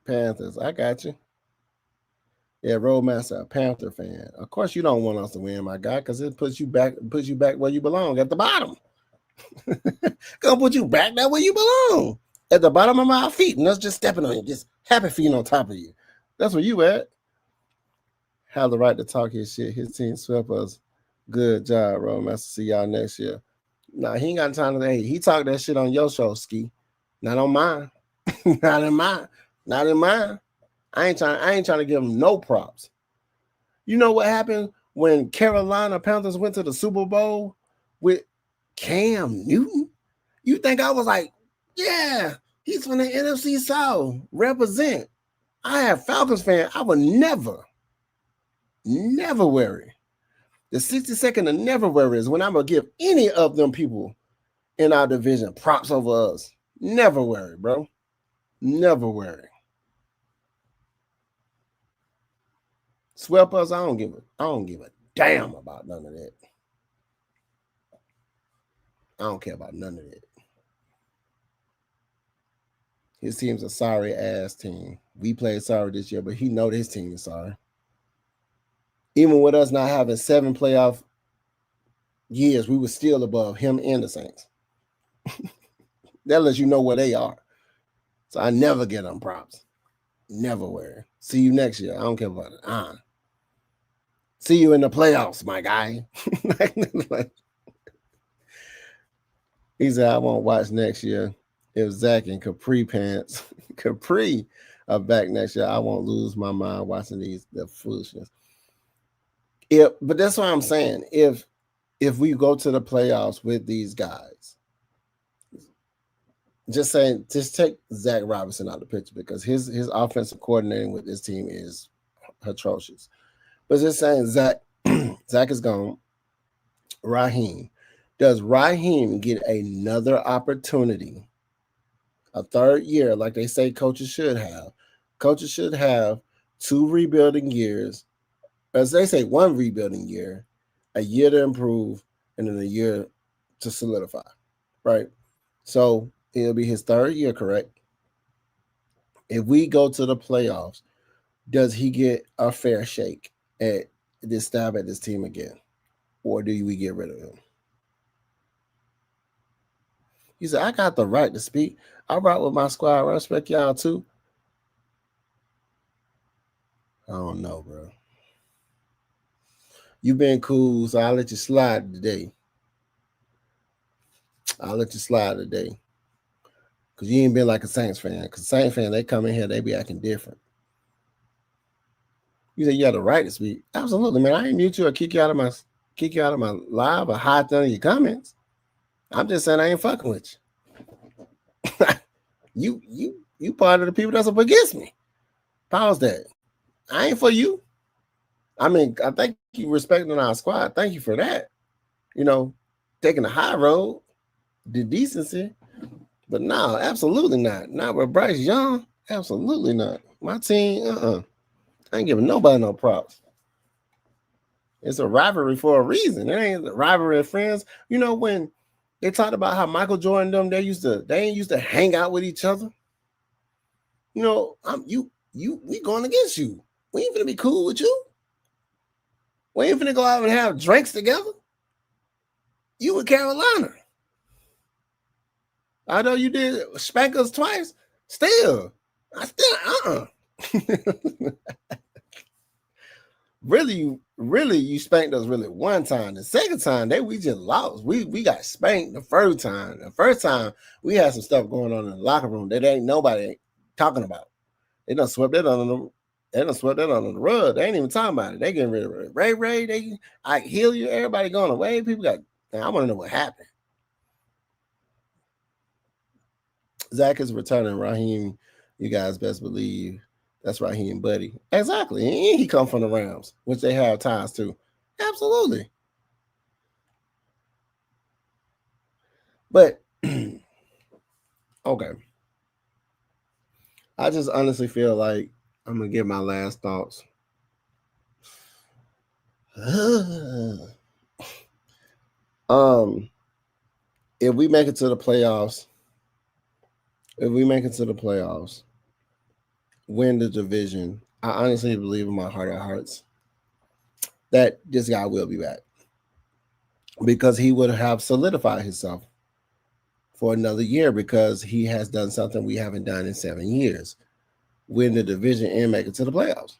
Panthers, I got you. Yeah, Roadmaster, a Panther fan. Of course, you don't want us to win, my guy, because it puts you back where you belong, at the bottom. Gonna put you back there where you belong, at the bottom of my feet, and us just stepping on you, just happy feet on top of you. That's where you at. Have the right to talk his shit. His team swept us. Good job, Roadmaster. See y'all next year. Nah, he ain't got time to. Hey, he talked that shit on your show, Ski. Not on mine. Not in mine. Not in mine. I ain't trying to give him no props. You know what happened when Carolina Panthers went to the Super Bowl with Cam Newton? You think I was like, yeah, he's from the NFC South, represent. I have Falcons fan. I would never worry. The 60-second of never worry is when I'm going to give any of them people in our division props over us. Never worry, bro. Never worry. Swept us, I don't give a damn about none of that. I don't care about none of that. His team's a sorry ass team. We played sorry this year, but he know his team is sorry. Even with us not having 7 playoff years, we were still above him and the Saints. That lets you know where they are. So I never get them props. Never worry. See you next year. I don't care about it. See you in the playoffs, my guy. He said, I won't watch next year. If Zach and Capri Pants, Capri are back next year, I won't lose my mind watching the foolishness. But that's what I'm saying. If we go to the playoffs with these guys, just take Zach Robinson out of the picture because his offensive coordinating with this team is atrocious. But just saying Zach is gone. Raheem. Does Raheem get another opportunity? A third year, like they say coaches should have. Coaches should have 2 rebuilding years. As they say, 1 rebuilding year, a year to improve, and then a year to solidify. Right? So it'll be his 3rd year, correct? If we go to the playoffs, does he get a fair shake at this stab at this team again? Or do we get rid of him? He said, I got the right to speak. I rock with my squad. I respect y'all too. I don't know, bro. You've been cool, so I'll let you slide today. Because you ain't been like a Saints fan. Because Saints fan, they come in here, they be acting different. You said you got the right to speak. Absolutely, man. I ain't mute you or kick you out of my live or hide none of your comments. I'm just saying I ain't fucking with you. you part of the people that's up against me. Pause that. I ain't for you. I mean, I thank you respecting our squad. Thank you for that. Taking the high road, the decency. But no, absolutely not. Not with Bryce Young. Absolutely not. My team, I ain't giving nobody no props. It's a rivalry for a reason. It ain't a rivalry of friends. When they talked about how Michael Jordan them, they ain't used to hang out with each other. We going against you. We ain't gonna be cool with you. We ain't finna go out and have drinks together. You in Carolina. I know you did spank us twice. Still. Really, you spanked us really one time. The second time, we just lost. We got spanked the first time. The first time, we had some stuff going on in the locker room that ain't nobody talking about. They done swept that under the rug. They ain't even talking about it. They getting rid of it. Ray, I heal you. Everybody going away. People I want to know what happened. Zach is returning. Raheem, you guys best believe that's Raheem Buddy. Exactly. And he come from the Rams, which they have ties to. Absolutely. But, okay. I just honestly feel like I'm going to give my last thoughts. If we make it to the playoffs, win the division, I honestly believe in my heart of hearts that this guy will be back because he would have solidified himself for another year because he has done something we haven't done in 7 years, win the division and make it to the playoffs.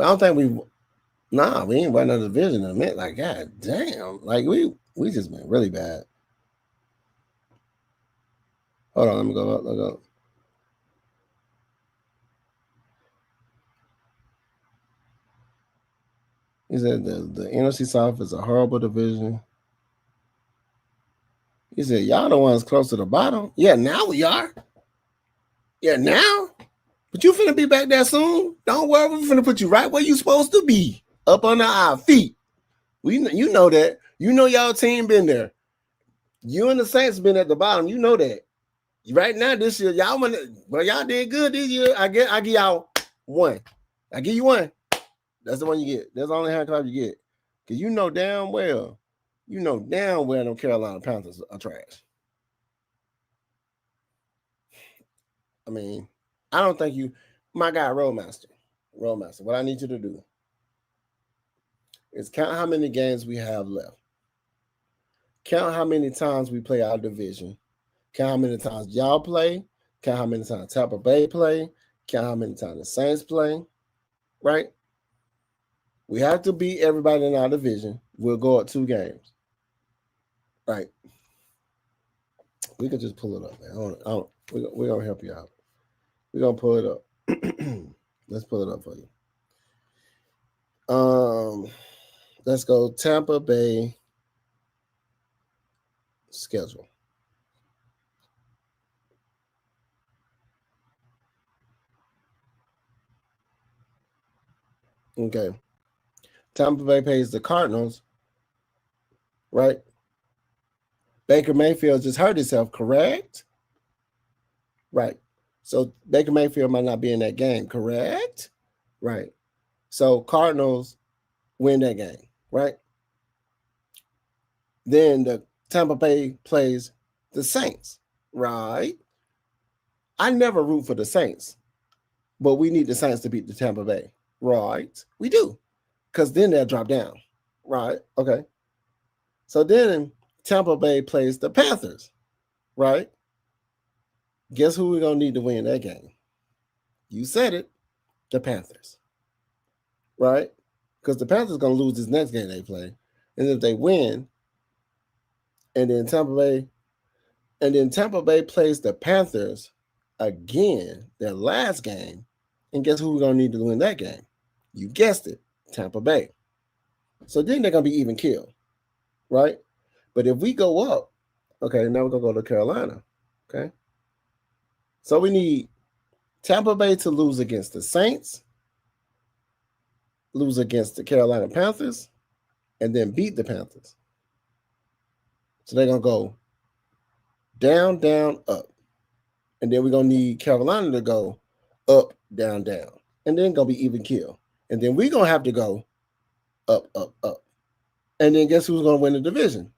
I don't think we ain't won the division in a minute. Like, God damn, like we just been really bad. Hold on, let me go up. He said the NFC South is a horrible division. He said, y'all the ones close to the bottom. Yeah, now we are. Yeah, now. But you finna be back there soon. Don't worry, we're finna put you right where you supposed to be. Up under our feet. You know that. You know y'all team been there. You and the Saints been at the bottom. You know that. Right now, this year, y'all did good this year. I give y'all 1. I give you 1. That's the one you get. That's the only hand clap you get. Because you know damn well them Carolina Panthers are trash. I mean, I don't think my guy, Roadmaster, what I need you to do is count how many games we have left. Count how many times we play our division. Count how many times y'all play. Count how many times Tampa Bay play. Count how many times the Saints play. Right? We have to beat everybody in our division. We'll go up 2 games. Right. We can just pull it up, man. We're going to help you out. We're going to pull it up. Let's pull it up for you. Let's go Tampa Bay schedule. Okay. Tampa Bay plays the Cardinals, right? Baker Mayfield just hurt himself, correct? Right. So Baker Mayfield might not be in that game, correct? Right. So Cardinals win that game, right? Then the Tampa Bay plays the Saints, right? I never root for the Saints, but we need the Saints to beat the Tampa Bay, right? We do, because then they'll drop down, right? Okay. So then Tampa Bay plays the Panthers, right? Guess who we're going to need to win that game? You said it, the Panthers, right? Because the Panthers going to lose this next game they play. And if they win, and then Tampa Bay plays the Panthers again, their last game, and guess who we're going to need to win that game? You guessed it, Tampa Bay. So then they're going to be even killed, right? But if we go up, okay, now we're going to go to Carolina, okay? So we need Tampa Bay to lose against the Saints, lose against the Carolina Panthers, and then beat the Panthers. So they're going to go down, down, up. And then we're going to need Carolina to go up, down, down. And then going to be even kill. And then we're going to have to go up, up, up. And then guess who's going to win the division?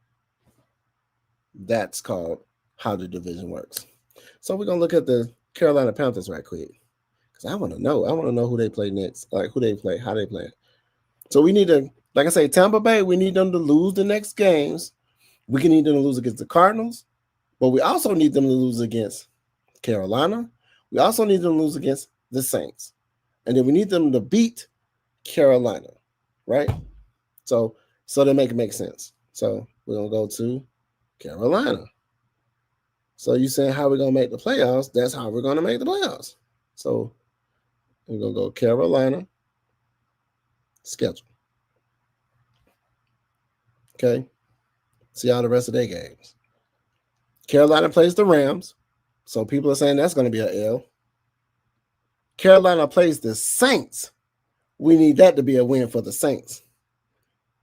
That's called how the division works. So we're going to look at the Carolina Panthers right quick. Because I want to know. I want to know who they play next. Like who they play, how they play. So we need to, like I say, Tampa Bay, we need them to lose the next games. We can need them to lose against the Cardinals. But we also need them to lose against Carolina. We also need them to lose against the Saints. And then we need them to beat Carolina, right? So they make sense. So we're going to go to Carolina. So you saying how we're going to make the playoffs, that's how we're going to make the playoffs. So we're going to go Carolina schedule. Okay. See all the rest of their games. Carolina plays the Rams. So people are saying that's going to be an L. Carolina plays the Saints. We need that to be a win for the Saints.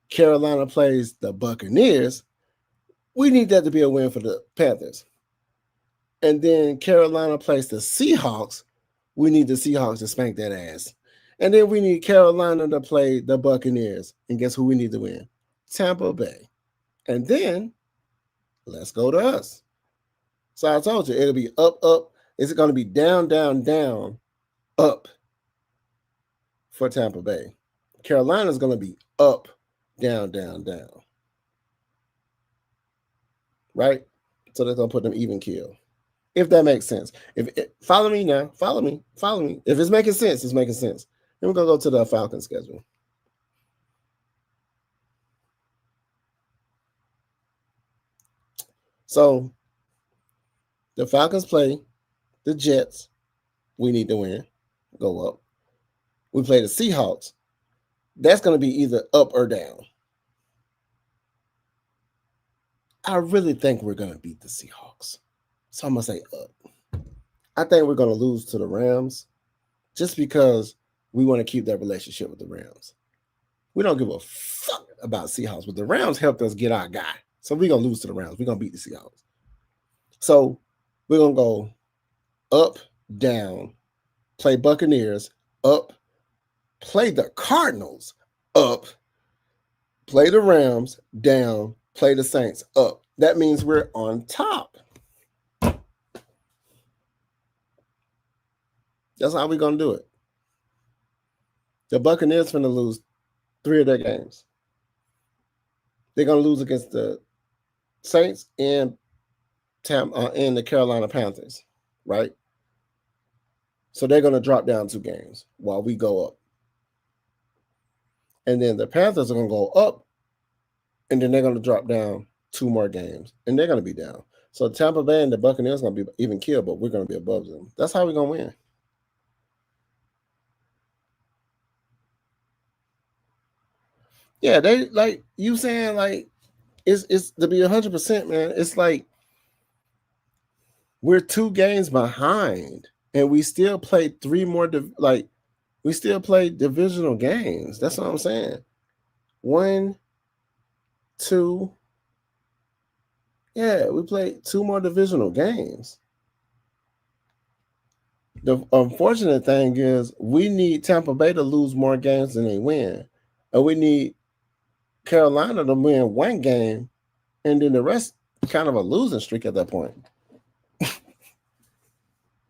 Carolina plays the Buccaneers. We need that to be a win for the Panthers. And then Carolina plays the Seahawks. We need the Seahawks to spank that ass. And then we need Carolina to play the Buccaneers. And guess who we need to win? Tampa Bay. And then let's go to us. So I told you, it'll be up, up. It's going to be down, down, down, up for Tampa Bay. Carolina's going to be up, down, down, down. Right? So that's going to put them even kill. If that makes sense. Follow me now. Follow me. If it's making sense, it's making sense. Then we're going to go to the Falcons schedule. So the Falcons play the Jets. We need to win. Go up. We play the Seahawks. That's going to be either up or down. I really think we're going to beat the Seahawks. So I'm going to say up. I think we're going to lose to the Rams just because we want to keep that relationship with the Rams. We don't give a fuck about Seahawks, but the Rams helped us get our guy. So we're going to lose to the Rams. We're going to beat the Seahawks. So we're going to go up, down, play Buccaneers, up, play the Cardinals, up, play the Rams, down, play the Saints, up. That means we're on top. That's how we're going to do it. The Buccaneers are going to lose 3 of their games. They're going to lose against the Saints and the Carolina Panthers, right? So they're going to drop down 2 games while we go up. And then the Panthers are going to go up, and then they're going to drop down 2 more games, and they're going to be down. So Tampa Bay and the Buccaneers are going to be even killed, but we're going to be above them. That's how we're going to win. Yeah, they like you saying like it's to be 100%, man. It's like we're 2 games behind, and we still play 3 more. We still play divisional games. That's what I'm saying. 1, 2. Yeah, we played 2 more divisional games. The unfortunate thing is we need Tampa Bay to lose more games than they win, and we need Carolina to win 1 game, and then the rest kind of a losing streak at that point.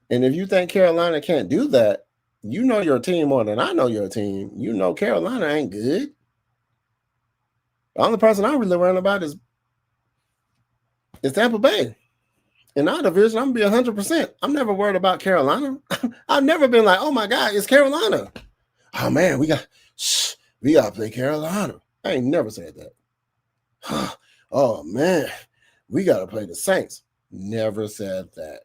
And if you think Carolina can't do that, you know your team more than I know your team. You know Carolina ain't good. The only person I'm really worried about is Tampa Bay. In our division, I'm going to be 100%. I'm never worried about Carolina. I've never been like, oh my God, it's Carolina. Oh man, we got to play Carolina. I ain't never said that. Oh man, we got to play the Saints. Never said that.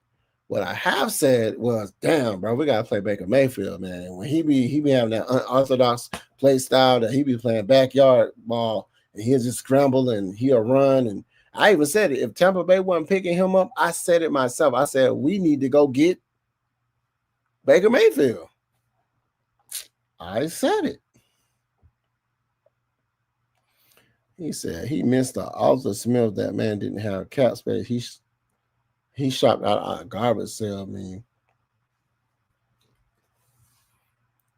What I have said was, damn, bro, we got to play Baker Mayfield, man. When he be having that unorthodox play style that he be playing backyard ball, and he'll just scramble and he'll run. And I even said it. If Tampa Bay wasn't picking him up, I said it myself. I said, we need to go get Baker Mayfield. I said it. He said he missed the Arthur Smith. That man didn't have cap space. He shopped out a garbage sale, man.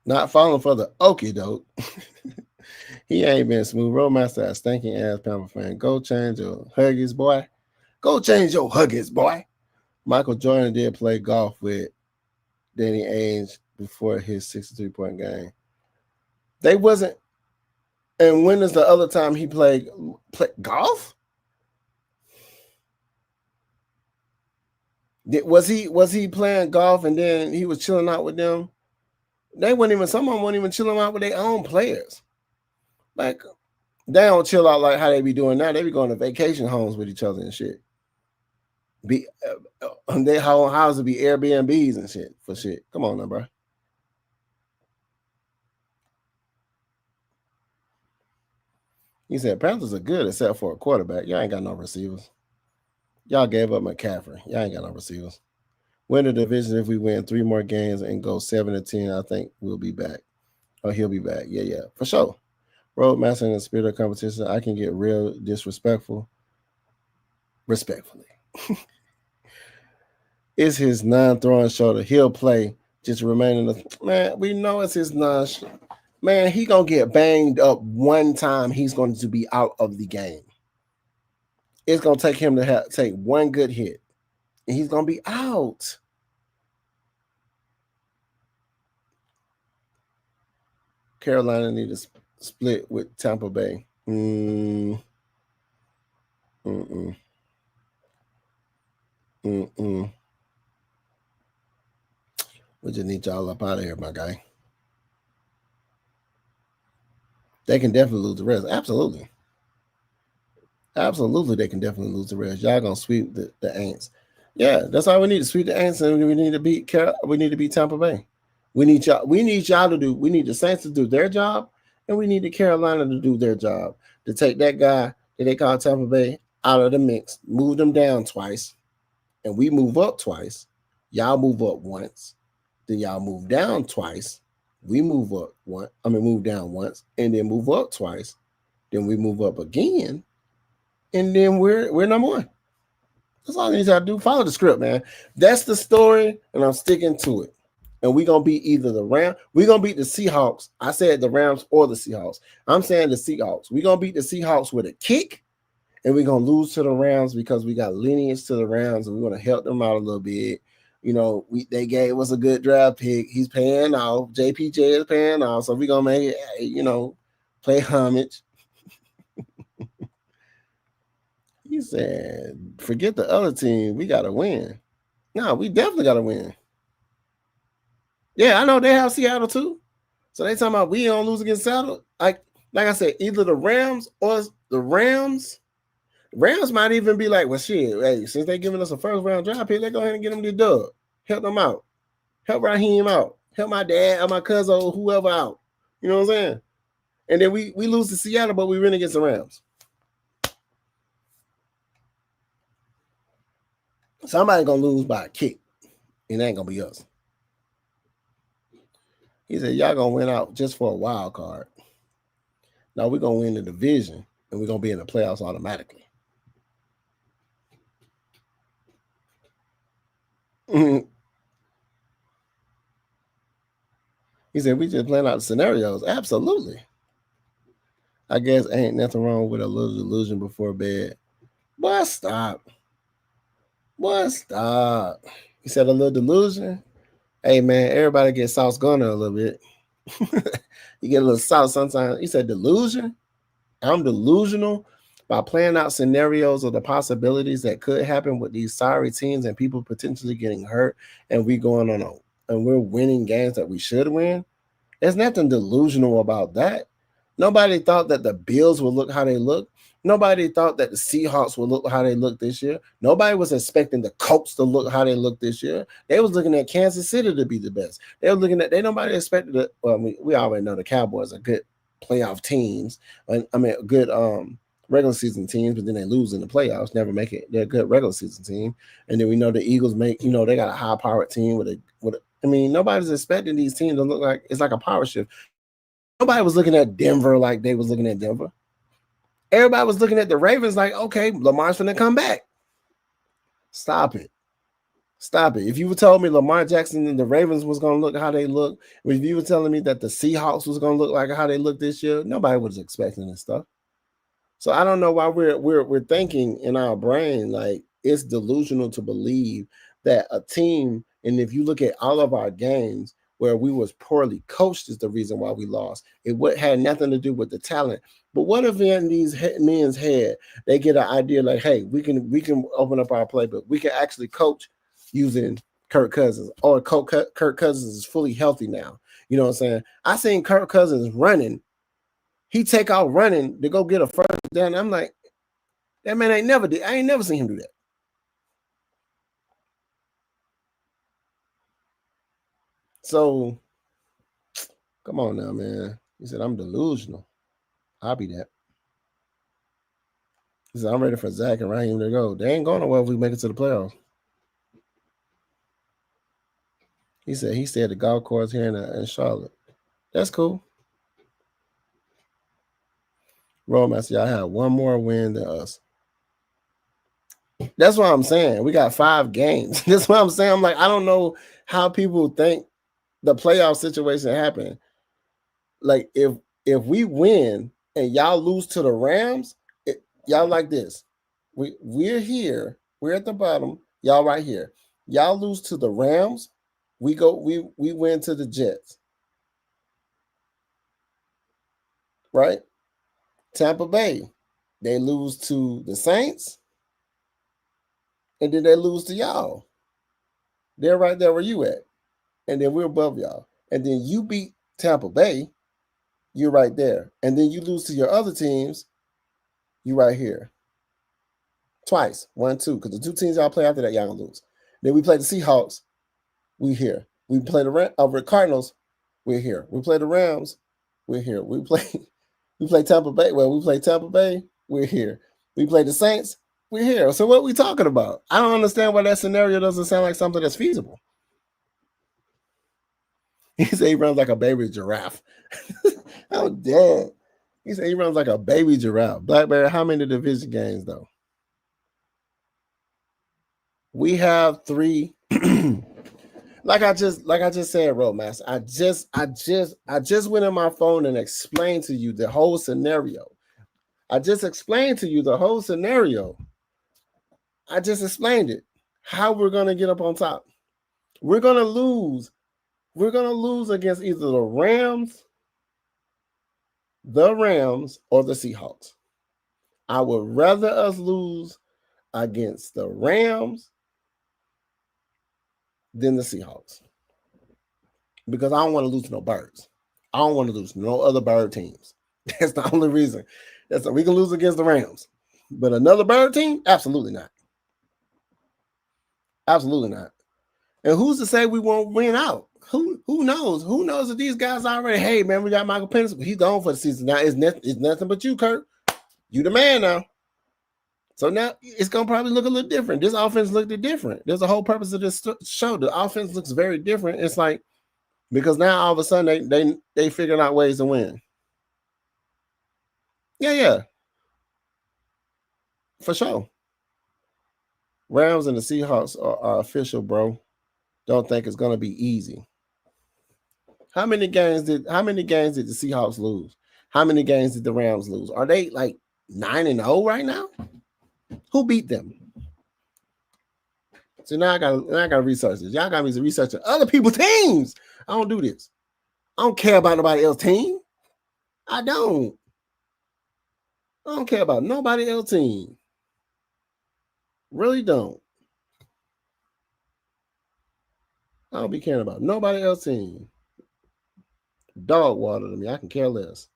Not falling for the okie doke. He ain't been smooth. Roadmaster, a stinking ass Pamper fan. Go change your Huggies, boy. Go change your Huggies, boy. Michael Jordan did play golf with Danny Ainge before his 63-point game. They wasn't. And when is the other time he played golf? Was he playing golf and then he was chilling out with them? Some of them weren't even chilling out with their own players. Like, they don't chill out like how they be doing now. They be going to vacation homes with each other and shit. They houses be Airbnbs and shit for shit. Come on now, bro. He said Panthers are good except for a quarterback. Y'all ain't got no receivers. Y'all gave up McCaffrey. Y'all ain't got no receivers. Win the division if we win 3 more games and go 7-10. I think we'll be back. Or he'll be back. Yeah, for sure. Roadmaster in the spirit of competition, I can get real disrespectful. Respectfully. It's his non-throwing shoulder. He'll play. Just remain in the man. We know it's his non. Man, he gonna get banged up one time. He's going to be out of the game. It's gonna take him to take one good hit, and he's gonna be out. Carolina need to split with Tampa Bay. We just need y'all up out of here, my guy. They can definitely lose the rest. Absolutely, they can definitely lose the rest. Y'all gonna sweep the Ants. Yeah, that's all we need to sweep the Ants, and we need to beat We need to beat Tampa Bay. We need y'all to do. We need the Saints to do their job, and we need the Carolina to do their job. To take that guy that they call Tampa Bay out of the mix, move them down twice, and we move up twice. Y'all move up once, then y'all move down twice. We move up move down once, and then move up twice. Then we move up again, and then we're number 1. That's all you need to do. Follow the script, man. That's the story, and I'm sticking to it. And we're gonna beat either the Rams. We're gonna beat the Seahawks. I said the Rams or the Seahawks. I'm saying the Seahawks. We're gonna beat the Seahawks with a kick, and we're gonna lose to the Rams because we got lineage to the Rams, and we're gonna help them out a little bit. You know, they gave us a good draft pick. He's paying off. JPJ is paying off. So we're going to make it, play homage. He said, forget the other team. We got to win. No, we definitely got to win. Yeah, I know they have Seattle too. So they talking about we don't lose against Seattle. Like, Like I said, either the Rams or the Rams. Rams might even be like, well, shit, hey, since they giving us a first round draft pick, let's go ahead and get them the dub. Help them out. Help Raheem out. Help my dad or my cousin or whoever out. You know what I'm saying? And then we lose to Seattle, but we win against the Rams. Somebody gonna lose by a kick. It ain't gonna be us. He said, y'all gonna win out just for a wild card. Now we're gonna win the division and we're gonna be in the playoffs automatically. He said, we just playing out the scenarios. Absolutely. I guess ain't nothing wrong with a little delusion before bed. Boy, stop. Boy, stop. He said a little delusion. Hey man, everybody gets sauce gunner a little bit. You get a little sauce sometimes. He said delusion. I'm delusional by playing out scenarios of the possibilities that could happen with these sorry teams and people potentially getting hurt, and we going on and we're winning games that we should win. There's nothing delusional about that. Nobody thought that the Bills would look how they look. Nobody thought that the Seahawks would look how they look this year. Nobody was expecting the Colts to look how they look this year. They was looking at Kansas City to be the best. They were looking at nobody expected it. Well, we already know the Cowboys are good playoff teams. I mean, good regular season teams, but then they lose in the playoffs, never make it. They're a good regular season team. And then we know the Eagles make, they got a high powered team with I mean, nobody's expecting these teams to look like it's like a power shift. Nobody was looking at Denver like they was looking at Denver. Everybody was looking at the Ravens like, okay, Lamar's going to come back. Stop it. Stop it. If you would told me Lamar Jackson and the Ravens was going to look how they look, if you were telling me that the Seahawks was going to look like how they look this year, nobody was expecting this stuff. So I don't know why we're thinking in our brain like it's delusional to believe that a team, and if you look at all of our games where we was poorly coached is the reason why we lost. It had nothing to do with the talent. But what if in these men's head they get an idea like, hey, we can open up our playbook. We can actually coach using Kirk Cousins, or Kirk Cousins is fully healthy now. You know what I'm saying? I seen Kirk Cousins running. He take out running to go get a first down. I'm like, that man ain't never did. I ain't never seen him do that. So, come on now, man. He said, I'm delusional. I'll be that. He said, I'm ready for Zach and Raheem to go. They ain't going nowhere if we make it to the playoffs. He said he stayed at the golf course here in Charlotte. That's cool. Roadmaster, y'all have one more win than us. That's what I'm saying. We got 5 games. That's what I'm saying. I'm like, I don't know how people think the playoff situation happened. Like, if we win and y'all lose to the Rams, y'all like this. We're here. We're at the bottom. Y'all right here. Y'all lose to the Rams. We win to the Jets. Right? Tampa Bay. They lose to the Saints. And then they lose to y'all. They're right there where you at. And then we're above y'all. And then you beat Tampa Bay. You're right there. And then you lose to your other teams. You right here. Twice. 1, 2. Because the 2 teams y'all play after that, y'all gonna lose. Then we play the Seahawks. We here. We play the Cardinals. We're here. We play the Rams. We're here. We play Tampa Bay. Well, we play Tampa Bay. We're here. We play the Saints. We're here. So what are we talking about? I don't understand why that scenario doesn't sound like something that's feasible. He said he runs like a baby giraffe. Oh, dead. He said he runs like a baby giraffe. Blackberry, how many division games though? We have 3. Like I just said, Roadmaster. I just went on my phone and explained to you the whole scenario. I just explained to you the whole scenario. I just explained it. How we're gonna get up on top. We're gonna lose. We're gonna lose against either the Rams, or the Seahawks. I would rather us lose against the Rams than the Seahawks. Because I don't want to lose no birds. I don't want to lose no other bird teams. That's the only reason. We can lose against the Rams, but another bird team, absolutely not. Absolutely not. And who's to say we won't win out? Who knows? Who knows if these guys already? Hey man, we got Michael Penix. He's gone for the season now. It's nothing but you, Kurt. You the man now. So now it's gonna probably look a little different. This offense looked different. There's a whole purpose of this show. The offense looks very different. It's like because now all of a sudden they figured out ways to win. Yeah, for sure. Rams and the Seahawks are official, bro. Don't think it's gonna be easy. How many games did the Seahawks lose? How many games did the Rams lose? Are they like 9-0 right now? Who beat them? So now I gotta research this. Y'all got me researching other people's teams. I don't do this. I don't care about nobody else's team. I don't care about nobody else's team. Really don't. I don't be caring about nobody else's team. Dog water to me. I can care less.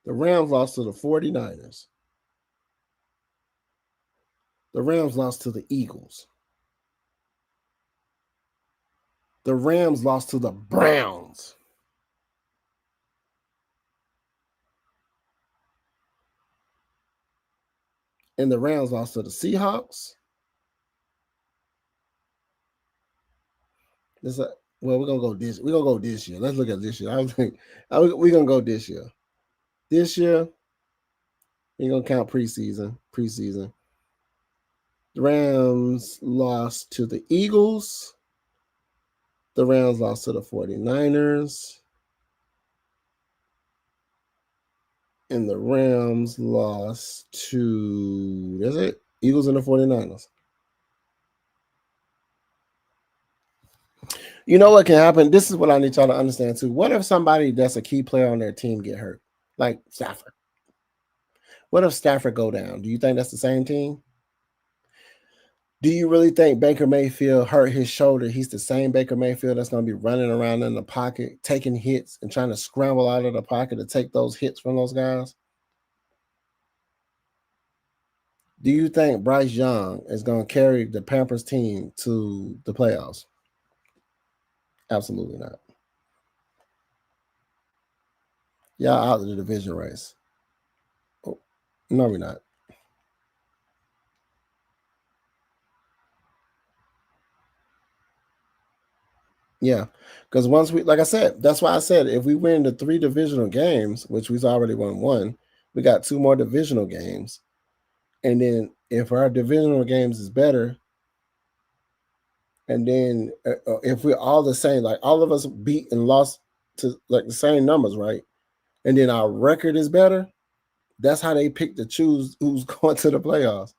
The Rams lost to the 49ers. The Rams lost to the Eagles. The Rams lost to the Browns. And the Rams lost to the Seahawks. We're gonna go this year. Let's look at this year. We're gonna go this year. This year, we're gonna count preseason. The Rams lost to the Eagles. The Rams lost to the 49ers. And the Rams lost to, that's it, Eagles and the 49ers. You know what can happen? This is what I need y'all to understand too. What if somebody that's a key player on their team get hurt? Like Stafford. What if Stafford go down? Do you think that's the same team? Do you really think Baker Mayfield hurt his shoulder? He's the same Baker Mayfield that's going to be running around in the pocket, taking hits and trying to scramble out of the pocket to take those hits from those guys? Do you think Bryce Young is going to carry the Panthers team to the playoffs? Absolutely not. Y'all out of the division race. Oh, no, we're not. Yeah, because once like I said, that's why I said if we win the 3 divisional games, which we've already won 1, we got 2 more divisional games. And then if our divisional games is better, and then if we're all the same, like all of us beat and lost to like the same numbers, right? And then our record is better, that's how they pick to choose who's going to the playoffs.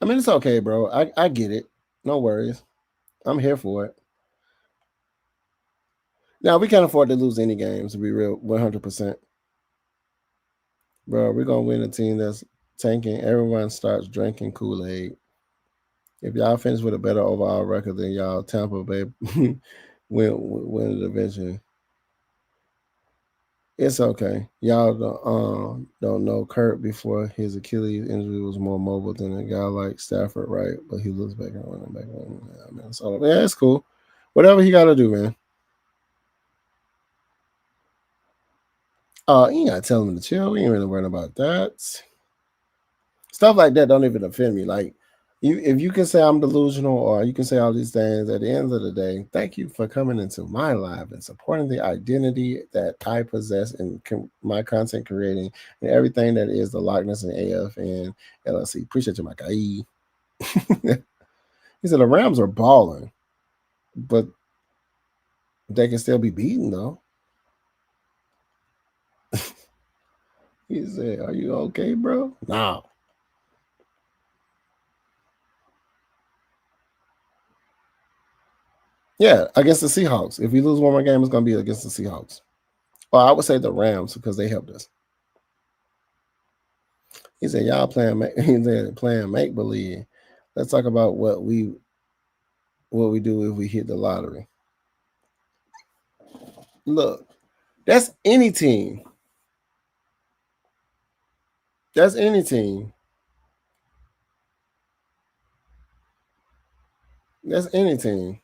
I mean, it's okay, bro. I get it. No worries. I'm here for it. Now, we can't afford to lose any games, to be real, 100%. Bro, we're going to win a team that's tanking. Everyone starts drinking Kool-Aid. If y'all finish with a better overall record than y'all, Tampa Bay win the division. It's okay. Y'all don't know Kurt before his Achilles injury was more mobile than a guy like Stafford, right? But he looks back and running back. Yeah, man, yeah, it's cool. Whatever he got to do, man. You gotta tell him to chill. We ain't really worrying about that. Stuff like that don't even offend me. Like, if you can say I'm delusional or you can say all these things, at the end of the day, thank you for coming into my life and supporting the identity that I possess in my content creating and everything that is the likeness and AF and LLC. Appreciate you, my guy. He said the Rams are balling, but they can still be beaten though. He said, "Are you okay, bro?" No. Yeah, against the Seahawks. If we lose one more game, it's going to be against the Seahawks. Well, I would say the Rams because they helped us. He said, "Y'all playing." He said, "Playing make believe." Let's talk about what we do if we hit the lottery. Look, that's any team. That's any team. That's any team.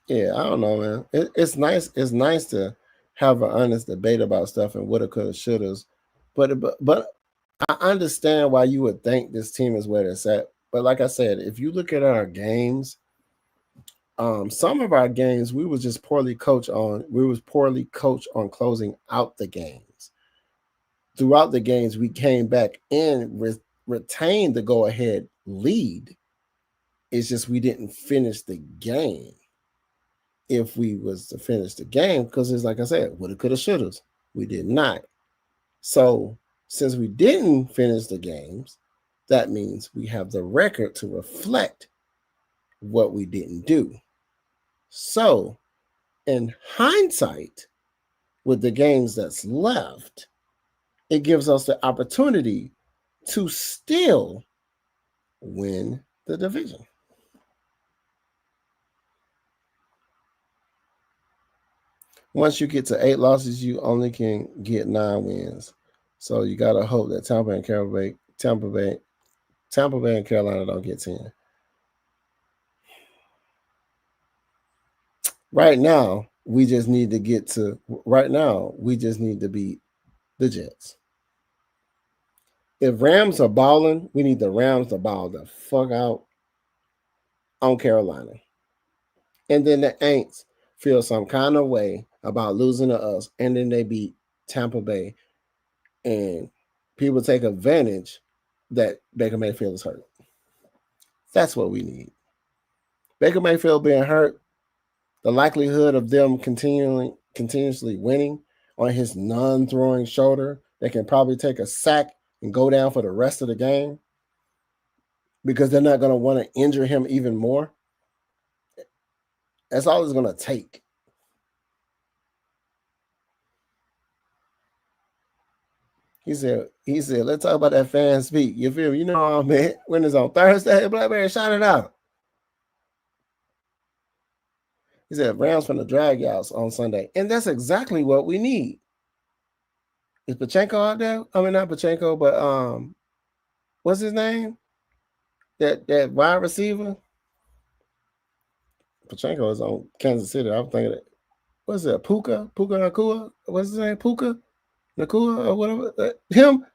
Yeah, I don't know, man. It's nice. It's nice to have an honest debate about stuff and woulda, coulda, shouldas. But I understand why you would think this team is where it's at. But like I said, if you look at our games, some of our games we was just poorly coached on. We was poorly coached on closing out the games. Throughout the games, we came back and retained the go ahead lead. It's just we didn't finish the game. If we was to finish the game, because it's like I said, woulda, coulda, shouldas. We did not. So since we didn't finish the games, that means we have the record to reflect what we didn't do. So in hindsight, with the games that's left, it gives us the opportunity to still win the division. Once you get to 8 losses, you only can get 9 wins. So you gotta hope that Tampa and Carolina don't get 10. Right now, we just need to beat the Jets. If Rams are balling, we need the Rams to ball the fuck out on Carolina. And then the Aints feel some kind of way about losing to us, and then they beat Tampa Bay, and people take advantage that Baker Mayfield is hurt. That's what we need. Baker Mayfield being hurt, the likelihood of them continuously winning on his non-throwing shoulder that can probably take a sack and go down for the rest of the game because they're not going to want to injure him even more. That's all it's going to take. He said, let's talk about that fan speak. You feel me? You know, man, when it's on Thursday, Blackberry, shout it out. He said, Rams from the drag outs on Sunday. And that's exactly what we need. Is Pachenko out there? I mean, not Pachenko, but what's his name? That wide receiver? Pachenko is on Kansas City. I'm thinking that. What's that? Puka Nakua? What's his name? Puka Nakua or whatever? Him.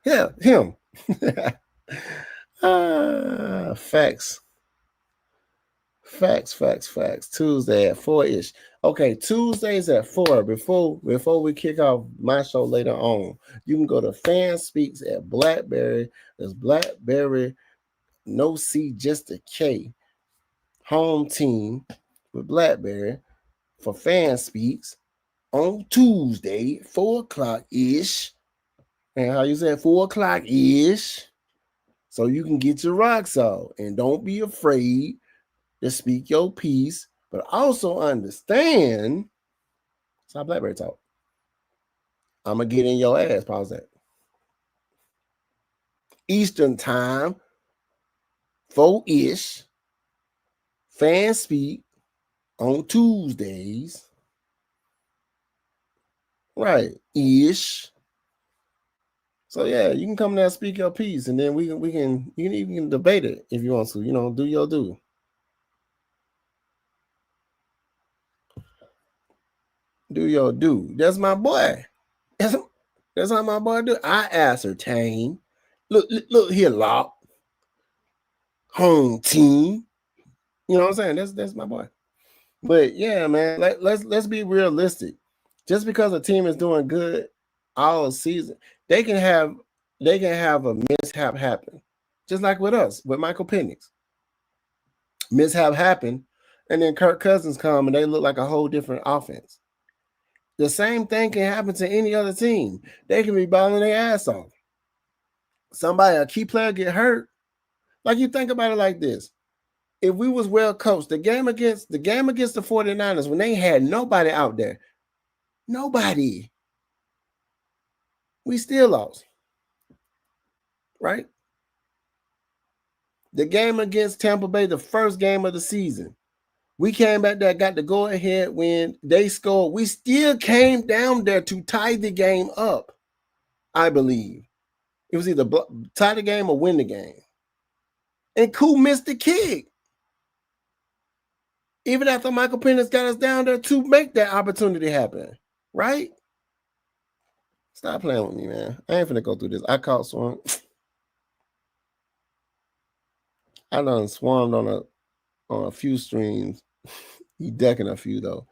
Yeah, him. Facts. Tuesday at 4-ish. Okay, Tuesdays at 4. Before we kick off my show later on, you can go to Fan Speaks at Blackberry. There's Blackberry, no C, just a K. Home team with Blackberry for Fan Speaks on Tuesday, 4 o'clock ish. And how you said 4 o'clock ish. So you can get your rocks out and don't be afraid to speak your piece, but also understand. It's how Blackberry talk. I'm gonna get in your ass. Pause that. Eastern time, 4-ish. Fan speak on Tuesdays. Right, ish. So yeah, you can come there and speak your piece, and then we can even debate it if you want to. You know, do your do. Do your do. That's my boy. That's how my boy do. I ascertain. Look here, Lock. Home team. You know what I'm saying? That's my boy. But yeah, man, let's be realistic. Just because a team is doing good all season, they can have a mishap happen. Just like with us, with Michael Penix. Mishap happened, and then Kirk Cousins come and they look like a whole different offense. The same thing can happen to any other team. They can be balling their ass off. A key player get hurt. Like, you think about it like this. If we was well coached, the game against the 49ers, when they had nobody out there, nobody. We still lost. Right? The game against Tampa Bay, the first game of the season, we came back there, got the go-ahead win. They scored. We still came down there to tie the game up, I believe. It was either tie the game or win the game. And Koo missed the kick. Even after Michael Penix got us down there to make that opportunity happen. Right? Stop playing with me, man. I ain't finna go through this. I caught Swan. I done swarmed on a few streams. He decking a few though.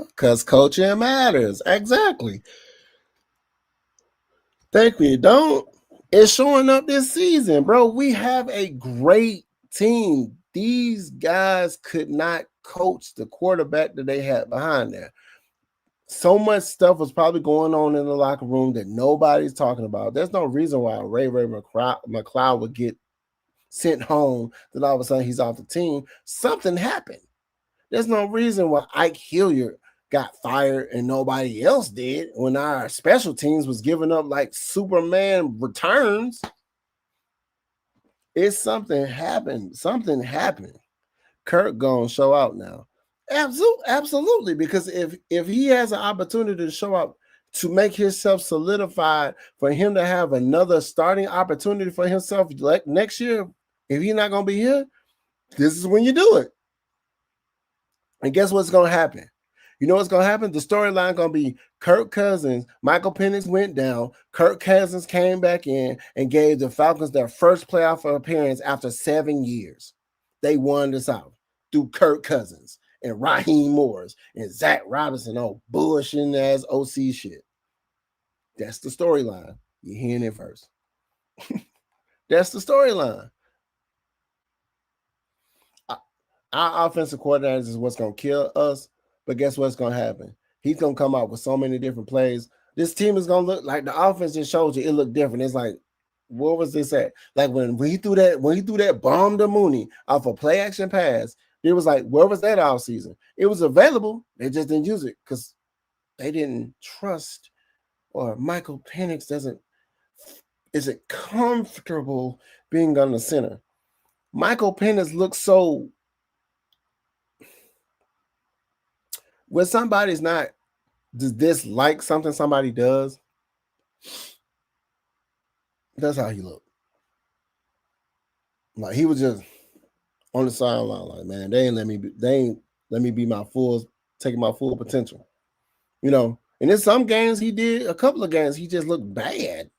Because coaching matters. Exactly. Thank you. Don't. It's showing up this season, bro. We have a great team. These guys could not coach the quarterback that they had behind there. So much stuff was probably going on in the locker room that nobody's talking about. There's no reason why Ray McLeod would get sent home, then all of a sudden he's off the team. Something happened. There's no reason why Ike Hilliard got fired and nobody else did when our special teams was giving up like Superman returns. It's something happened. Something happened. Kirk gonna show out now. Absolutely, because if he has an opportunity to show up to make himself solidified for him to have another starting opportunity for himself like next year, if he's not gonna be here, this is when you do it. And guess what's gonna happen? You know what's gonna happen? The storyline gonna be Kirk Cousins. Michael Penix went down. Kirk Cousins came back in and gave the Falcons their first playoff appearance after 7 years. They won this out through Kirk Cousins and Raheem Morris and Zach Robinson on bullshitting ass OC shit. That's the storyline. You're hearing it first. That's the storyline. Our offensive coordinators is what's going to kill us, but guess what's going to happen? He's going to come out with so many different plays. This team is going to look like the offense just showed you it looked different. It's like, what was this at? Like when he threw that bomb to Mooney off a play action pass, it was like, where was that all season? It was available. They just didn't use it because they didn't trust, or Michael Penix isn't comfortable being on the center. Michael Penix looks so, when somebody's not dislike something somebody does, that's how he looked. Like he was just on the sideline, like, man, they ain't let me be taking my full potential. You know, and in some games he did, a couple of games he just looked bad.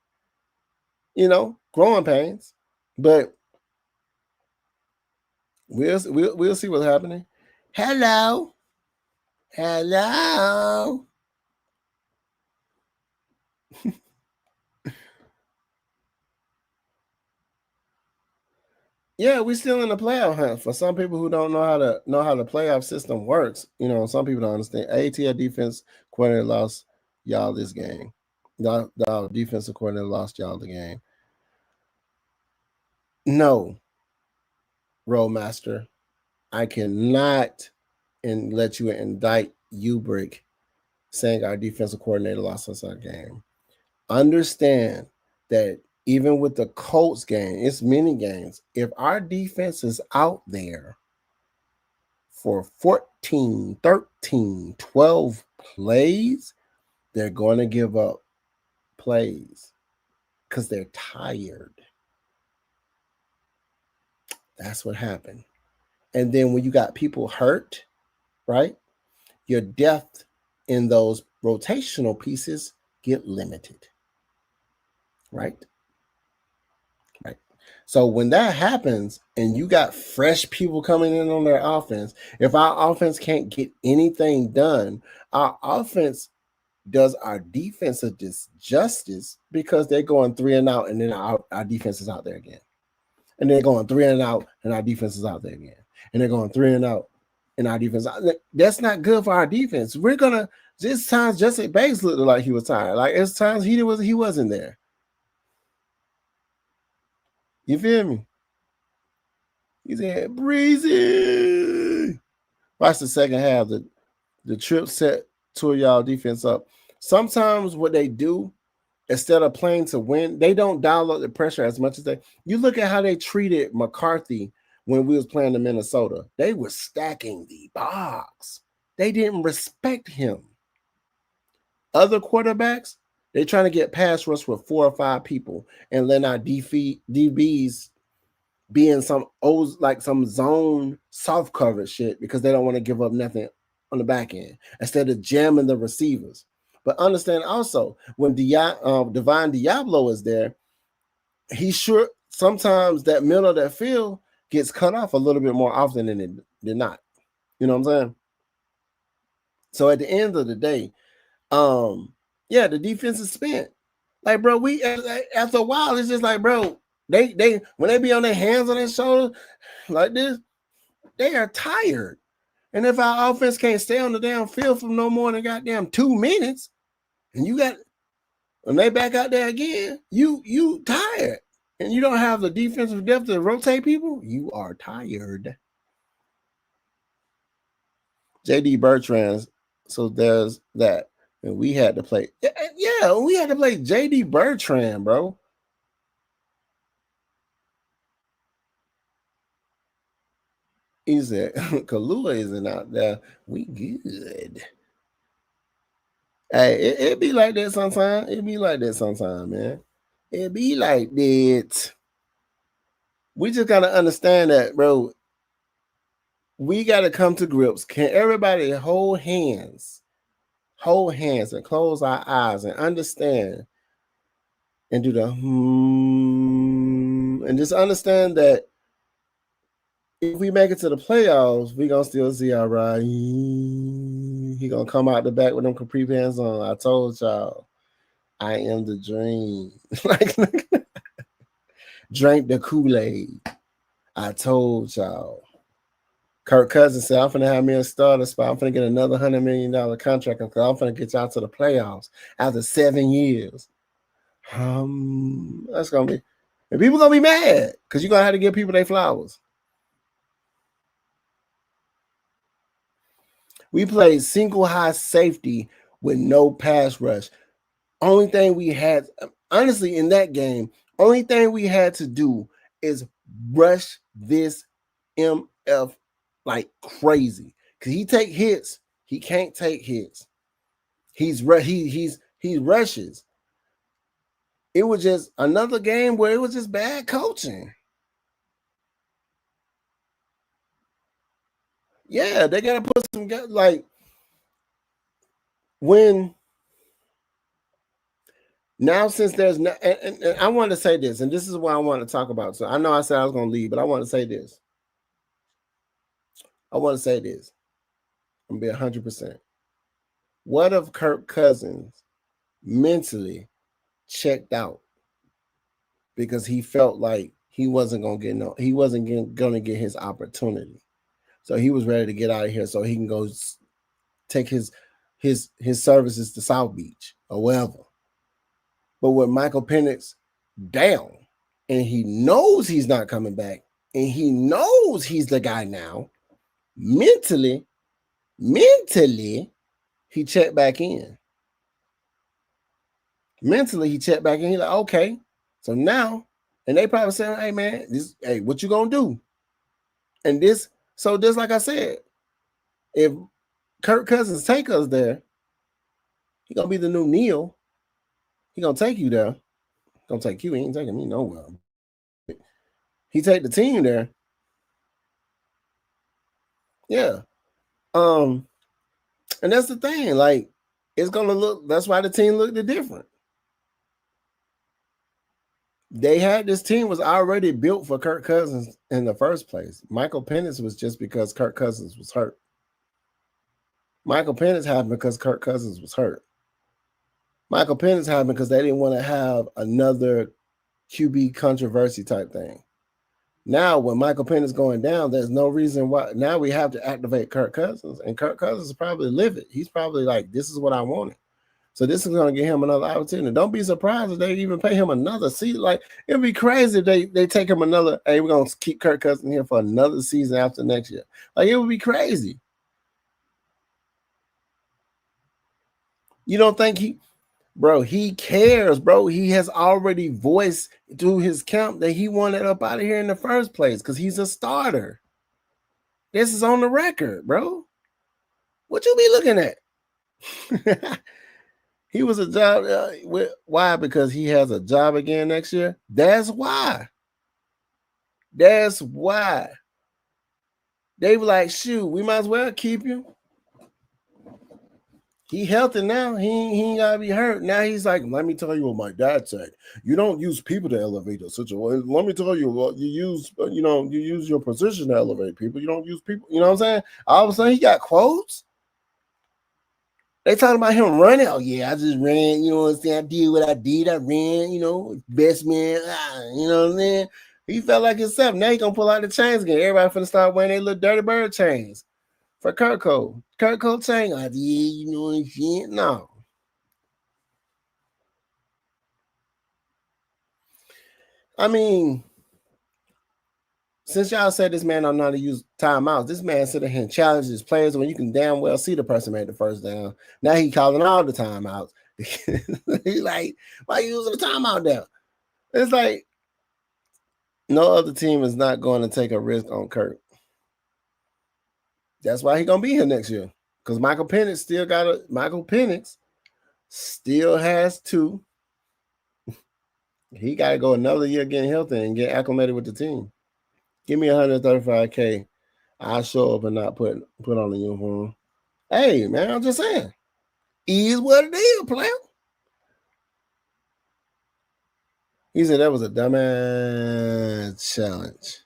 You know, growing pains. But we'll see what's happening. Hello. Yeah, we're still in the playoff hunt. For some people who don't know how the playoff system works, you know, some people don't understand. ATL defense coordinator lost y'all this game. The defensive coordinator lost y'all the game. No, Roadmaster, I cannot let you indict Ubrick saying our defensive coordinator lost us our game. Understand that even with the Colts game, it's many games. If our defense is out there for 14, 13, 12 plays, they're going to give up plays because they're tired. That's what happened. And then when you got people hurt, right, your depth in those rotational pieces get limited. Right? Right. So when that happens and you got fresh people coming in on their offense, if our offense can't get anything done, our offense does our defense a disjustice because they're going 3 and out, and then our defense is out there again. And they're going 3 and out, and our defense is out there again. And they're going 3 and out, and our defense. That's not good for our defense. We're gonna. This times Jesse Bates looked like he was tired. Like it's times he wasn't there. You feel me? He said, "Breezy." Watch the second half. The trip set two of y'all defense up. Sometimes what they do, instead of playing to win, they don't dial up the pressure as much as they. You look at how they treated McCarthy when we was playing in Minnesota. They were stacking the box. They didn't respect him. Other quarterbacks, they're trying to get pass rush with 4 or 5 people and let our DBs be in some zone soft coverage shit because they don't want to give up nothing on the back end instead of jamming the receivers. But understand also when Divine Diablo is there, he sure sometimes that middle of that field gets cut off a little bit more often than not. You know what I'm saying? So at the end of the day, yeah, the defense is spent. Like, bro, we after a while, it's just like, bro, they when they be on their hands on their shoulders like this, they are tired. And if our offense can't stay on the damn field for no more than goddamn 2 minutes, and you got when they back out there again, you tired. And you don't have the defensive depth to rotate people, you are tired. JD Bertrand, so there's that. And we had to play. Yeah, we had to play JD Bertrand, bro. He said, Kalua isn't out there. We good. Hey, it be like that sometimes. It be like that sometimes, man. It be like that. We just got to understand that, bro. We got to come to grips. Can everybody hold hands and close our eyes and understand and do the and just understand that if we make it to the playoffs, we gonna still see our ride. He gonna come out the back with them capri pants on. I told y'all, I am the dream. Like drank the Kool-Aid. I told y'all. Kirk Cousins said, I'm finna have me a starter spot. I'm finna get another $100 million contract because I'm finna get y'all to the playoffs after 7 years. That's gonna be, and people gonna be mad because you're gonna have to give people their flowers. We played single high safety with no pass rush. Only thing we had, honestly, in that game, only thing we had to do is rush this MF like crazy. Cause he take hits, he can't take hits. He rushes. It was just another game where it was just bad coaching. Yeah, they gotta put some like when now since there's no and I want to say this, and this is what I want to talk about. So I know I said I was gonna leave, but I want to say this. I'm gonna be 100%. What if Kirk Cousins mentally checked out because he felt like he wasn't gonna get his opportunity, so he was ready to get out of here so he can go take his services to South Beach or wherever. But with Michael Penix down, and he knows he's not coming back, and he knows he's the guy now, mentally, he checked back in. Mentally, he checked back in. He's like, okay, so now, and they probably saying, hey man, hey, what you gonna do? And just like I said, if Kirk Cousins take us there, he gonna be the new Neil. He gonna take you there. Gonna take you. He ain't taking me nowhere. He take the team there. Yeah. And that's the thing. Like, it's gonna look. That's why the team looked different. They had this team was already built for Kirk Cousins in the first place. Michael Penix was just because Kirk Cousins was hurt. Michael Penix happened because Kirk Cousins was hurt. Michael Penix happened because they didn't want to have another QB controversy type thing. Now, when Michael Penix going down, there's no reason why. Now we have to activate Kirk Cousins, and Kirk Cousins is probably livid. He's probably like, this is what I wanted. So this is going to give him another opportunity. Don't be surprised if they even pay him another season. Like, it'd be crazy if they take him another, hey, we're going to keep Kirk Cousins here for another season after next year. Like, it would be crazy. You don't think he cares, bro. He has already voiced through his camp that he wanted up out of here in the first place because he's a starter. This is on the record, bro. What you be looking at? He was a job. Why? Because he has a job again next year. That's why. That's why. They were like, shoot, we might as well keep him. He healthy now. He ain't gotta be hurt. Now he's like, let me tell you what my dad said. You don't use people to elevate a situation. Let me tell you what you use. You use your position to elevate people. You don't use people. You know what I'm saying? All of a sudden, he got quotes. They talking about him running. Oh yeah, I just ran. You know what I'm saying? I did what I did. I ran. Best man. You know what I'm saying? He felt like himself. Now he gonna pull out the chains again. Everybody finna start wearing their little dirty bird chains for Kurt Cole. Kurt Cole chain. I did. You know what I'm saying? No. I mean, since y'all said this man don't know how to use timeouts, this man sitting here and challenges his players when you can damn well see the person made the first down. Now he calling all the timeouts. He's like, why you using the timeout now? It's like no other team is not going to take a risk on Kurt. That's why he's gonna be here next year. Because Michael Penix still has two. He got to go another year getting healthy and get acclimated with the team. Give me $135K. I'll show up and not put on the uniform. Hey, man, I'm just saying. Is what it is, player. He said that was a dumbass challenge.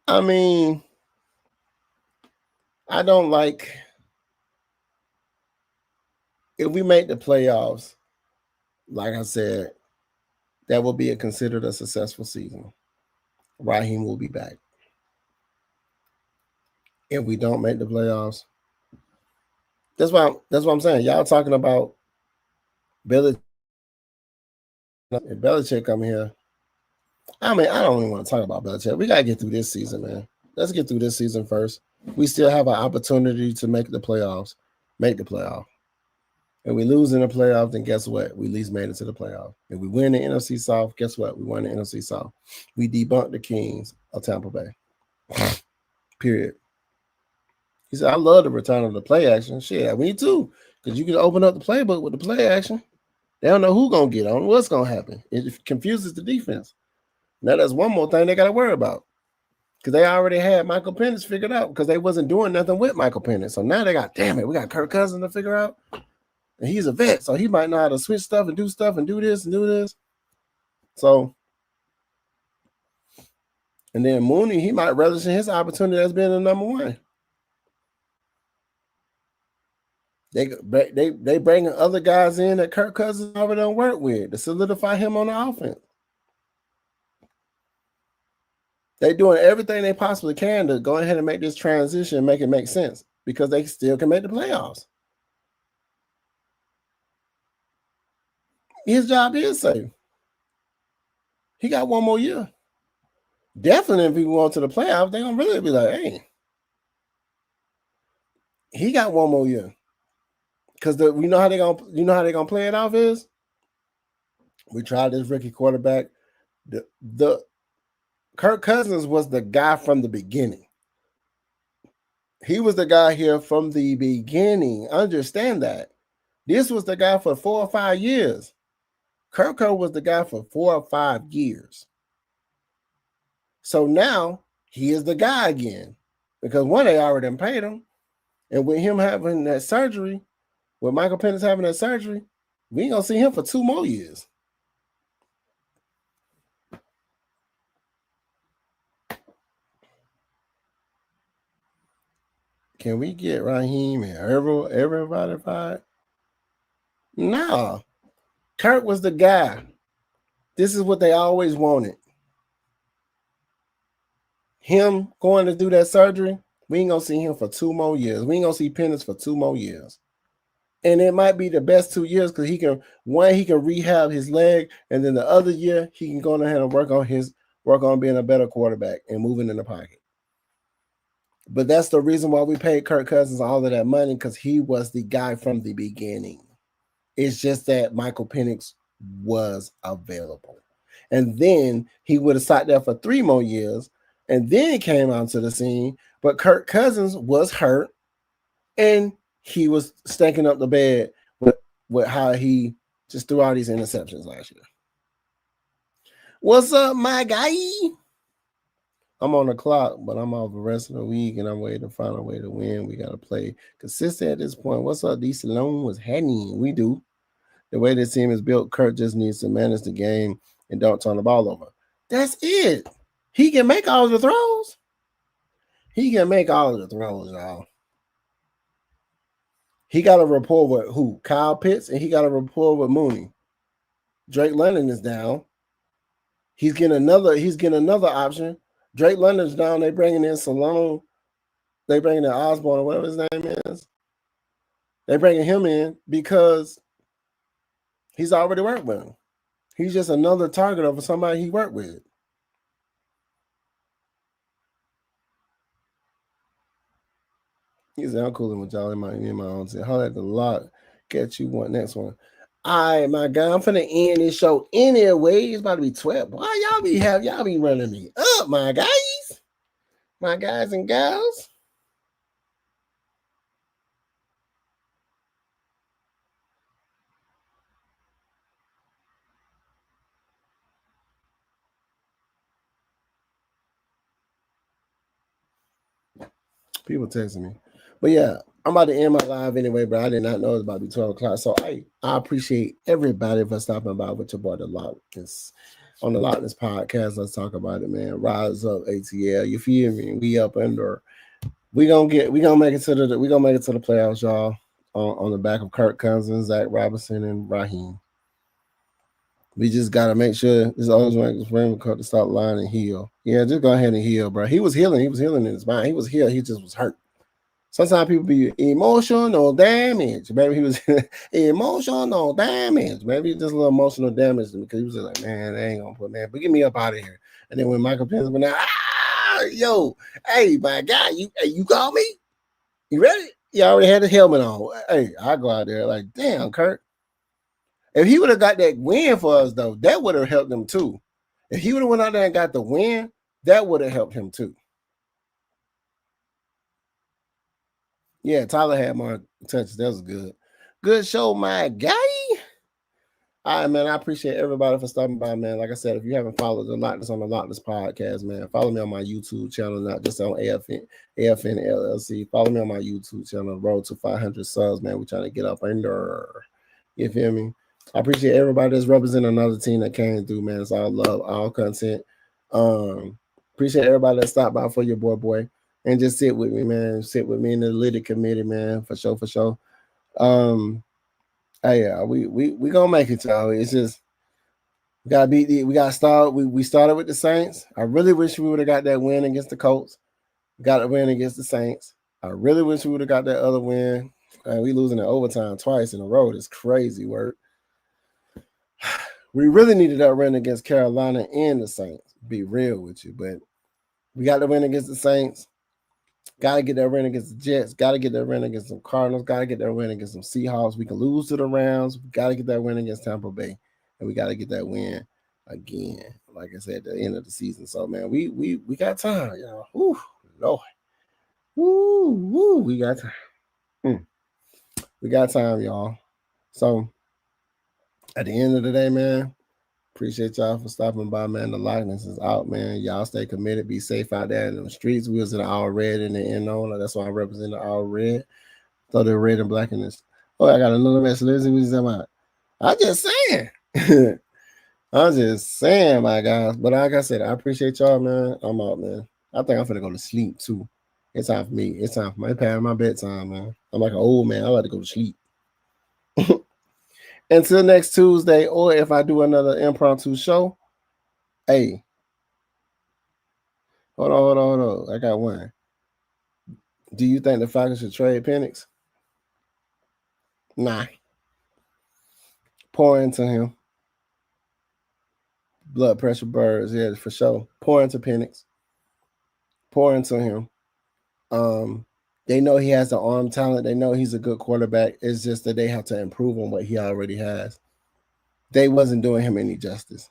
I mean, I don't like if we make the playoffs, like I said, that will be considered a successful season. Raheem will be back. If we don't make the playoffs, that's what I'm saying. Y'all talking about Belichick. If Belichick come here, I mean, I don't even want to talk about Belichick. We gotta get through this season, man. Let's get through this season first. We still have an opportunity to make the playoffs. Make the playoff. If we lose in the playoff, then guess what? We at least made it to the playoff. If we win the NFC South, guess what? We won the NFC South. We debunked the Kings of Tampa Bay. Period. He said, I love the return of the play action. Shit, me too. Because you can open up the playbook with the play action. They don't know who's going to get on, what's going to happen. It confuses the defense. Now, that's one more thing they got to worry about. Because they already had Michael Penix figured out because they wasn't doing nothing with Michael Penix. So now they got, damn it, we got Kirk Cousins to figure out. And he's a vet, so he might know how to switch stuff and do this and do this. So, and then Mooney, he might relish in his opportunity as being the number one. They bringing other guys in that Kirk Cousins already don't work with to solidify him on the offense. They doing everything they possibly can to go ahead and make this transition and make it make sense because they still can make the playoffs. His job is safe. He got one more year. Definitely, if he go to the playoffs, they're gonna really be like, hey, he got one more year. Because we know how they're gonna play it off is we tried this rookie quarterback. The Kirk Cousins was the guy from the beginning. He was the guy here from the beginning. Understand that. This was the guy for 4 or 5 years. Kirk was the guy for 4 or 5 years. So now he is the guy again. Because one, they already paid him. And with him having that surgery, with Michael Penix having that surgery, we ain't gonna see him for 2 more years. Can we get Raheem and everybody fired? No. Kurt was the guy. This is what they always wanted. Him going to do that surgery, we ain't gonna see him for 2 more years. We ain't gonna see Penix for 2 more years. And it might be the best 2 years because he can rehab his leg, and then the other year he can go ahead and work on being a better quarterback and moving in the pocket. But that's the reason why we paid Kirk Cousins all of that money, because he was the guy from the beginning. It's just that Michael Penix was available. And then he would have sat there for 3 more years, and then he came onto the scene. But Kirk Cousins was hurt, and he was stinking up the bed with how he just threw all these interceptions last year. What's up, my guy? I'm on the clock, but I'm off the rest of the week, and I'm waiting to find a way to win. We got to play consistent at this point. What's up, D. Salone? What's happening? We do. The way this team is built, Kurt just needs to manage the game and don't turn the ball over. That's it. He can make all the throws. He can make all of the throws, y'all. He got a rapport with who? Kyle Pitts, and he got a rapport with Mooney. Drake London is down. He's getting another option. Drake London's down. They bringing in Salone. They bringing in Osborne or whatever his name is. They bringing him in because he's already worked with him. He's just another target of somebody he worked with. He said, I'm cooling with y'all in my own set. Holler at the lot. Catch you one next one. All right, my guy. I'm finna end this show anyway. It's about to be 12. Why y'all be running me up, my guys? My guys and gals. People texting me. But yeah, I'm about to end my live anyway, but I did not know it was about to be 12 o'clock. So I appreciate everybody for stopping by with your boy the Lockness. On the Lockness podcast, let's talk about it, man. Rise up, ATL. You feel me? We up under. We gonna make it to the playoffs, y'all. On the back of Kirk Cousins, Zach Robinson, and Raheem. We just gotta make sure this always Raymond cut to stop line and heal. Yeah, just go ahead and heal, bro. He was healing in his mind. He was healed. He just was hurt. Sometimes people be emotional damage. Maybe he was emotional damage. Maybe just a little emotional damage because he was like, man, they ain't gonna put man, but get me up out of here. And then when Michael Penix went out, yo, hey, my guy, you call me? You ready? He already had the helmet on. Hey, I go out there like, damn, Kurt. If he would have got that win for us, though, that would have helped him too. If he would have went out there and got the win, that would have helped him too. Yeah, Tyler had more touches. That was good. Good show, my guy. All right, man. I appreciate everybody for stopping by, man. Like I said, if you haven't followed the Lockness on the Lockness podcast, man, follow me on my YouTube channel, not just on AFN LLC. Follow me on my YouTube channel, Road to 500 subs, man. We're trying to get up under. You feel me? I appreciate everybody that's representing another team that came through, man. It's all love, all content. Appreciate everybody that stopped by for your boy. And just sit with me, man. Sit with me in the Liddy committee, man. For sure. Hey, we gonna make it, y'all. It's just we gotta start. We started with the Saints. I really wish we would have got that win against the Colts. Got a win against the Saints. I really wish we would have got that other win. We losing in overtime twice in a row. It's crazy work. We really needed that win against Carolina and the Saints. Be real with you, but we got the win against the Saints. Got to get that win against the Jets. Got to get that win against some Cardinals. Got to get that win against some Seahawks. We can lose to the Rams. We got to get that win against Tampa Bay, and we got to get that win again. Like I said, at the end of the season. So man, we got time, y'all. Woo, Lord. Woo, we got time. We got time, y'all. So at the end of the day, man, appreciate y'all for stopping by, man. The Likeness is out, man. Y'all stay committed. Be safe out there in the streets. We was in the all red in the end on. That's why I represent the all red. So they're red and black in this. Oh, I got another message. Let's see what he's talking about. I'm just saying. I'm just saying, my guys. But like I said, I appreciate y'all, man. I'm out, man. I think I'm finna go to sleep too. It's time for me. It's time for my bedtime, man. I'm like an old man. I like to go to sleep. Until next Tuesday, or if I do another impromptu show, hey, hold on. I got one. Do you think the Falcons should trade Penix? Nah. Pour into him. Blood pressure birds, yeah, for sure. Pour into Penix. Pour into him. They know he has the arm talent. They know he's a good quarterback. It's just that they have to improve on what he already has. They wasn't doing him any justice.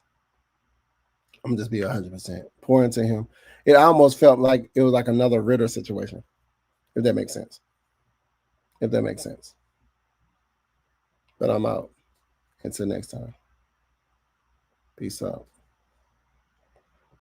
I'm just be 100% pouring into him. It almost felt like it was like another Ritter situation, if that makes sense. If that makes sense. But I'm out. Until next time. Peace out.